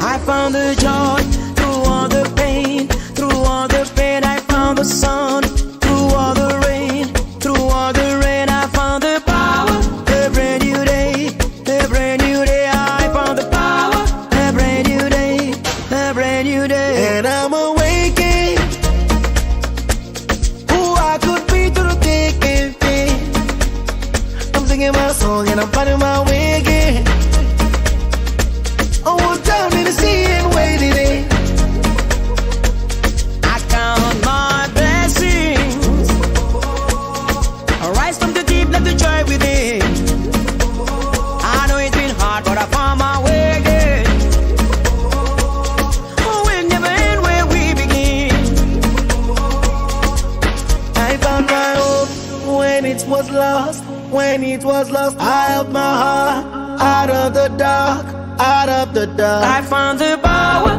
I found the joy through all the pain. Through all the pain, I found the sun. Through all the rain, I found the power. A brand new day, a brand new day. I found the power. A brand new day, a brand new day. And I'm awakened. Who I could be through the thick and thin. I'm singing my song and I'm finding my way again. I was down in the sea and waded in. I count my blessings. I rise from the deep, let the joy within. I know it's been hard, but I found my way again. Oh, we'll never end where we begin. I found my hope when it was lost. When it was lost, I held my heart out of the dark. Out of the dark, I found the power.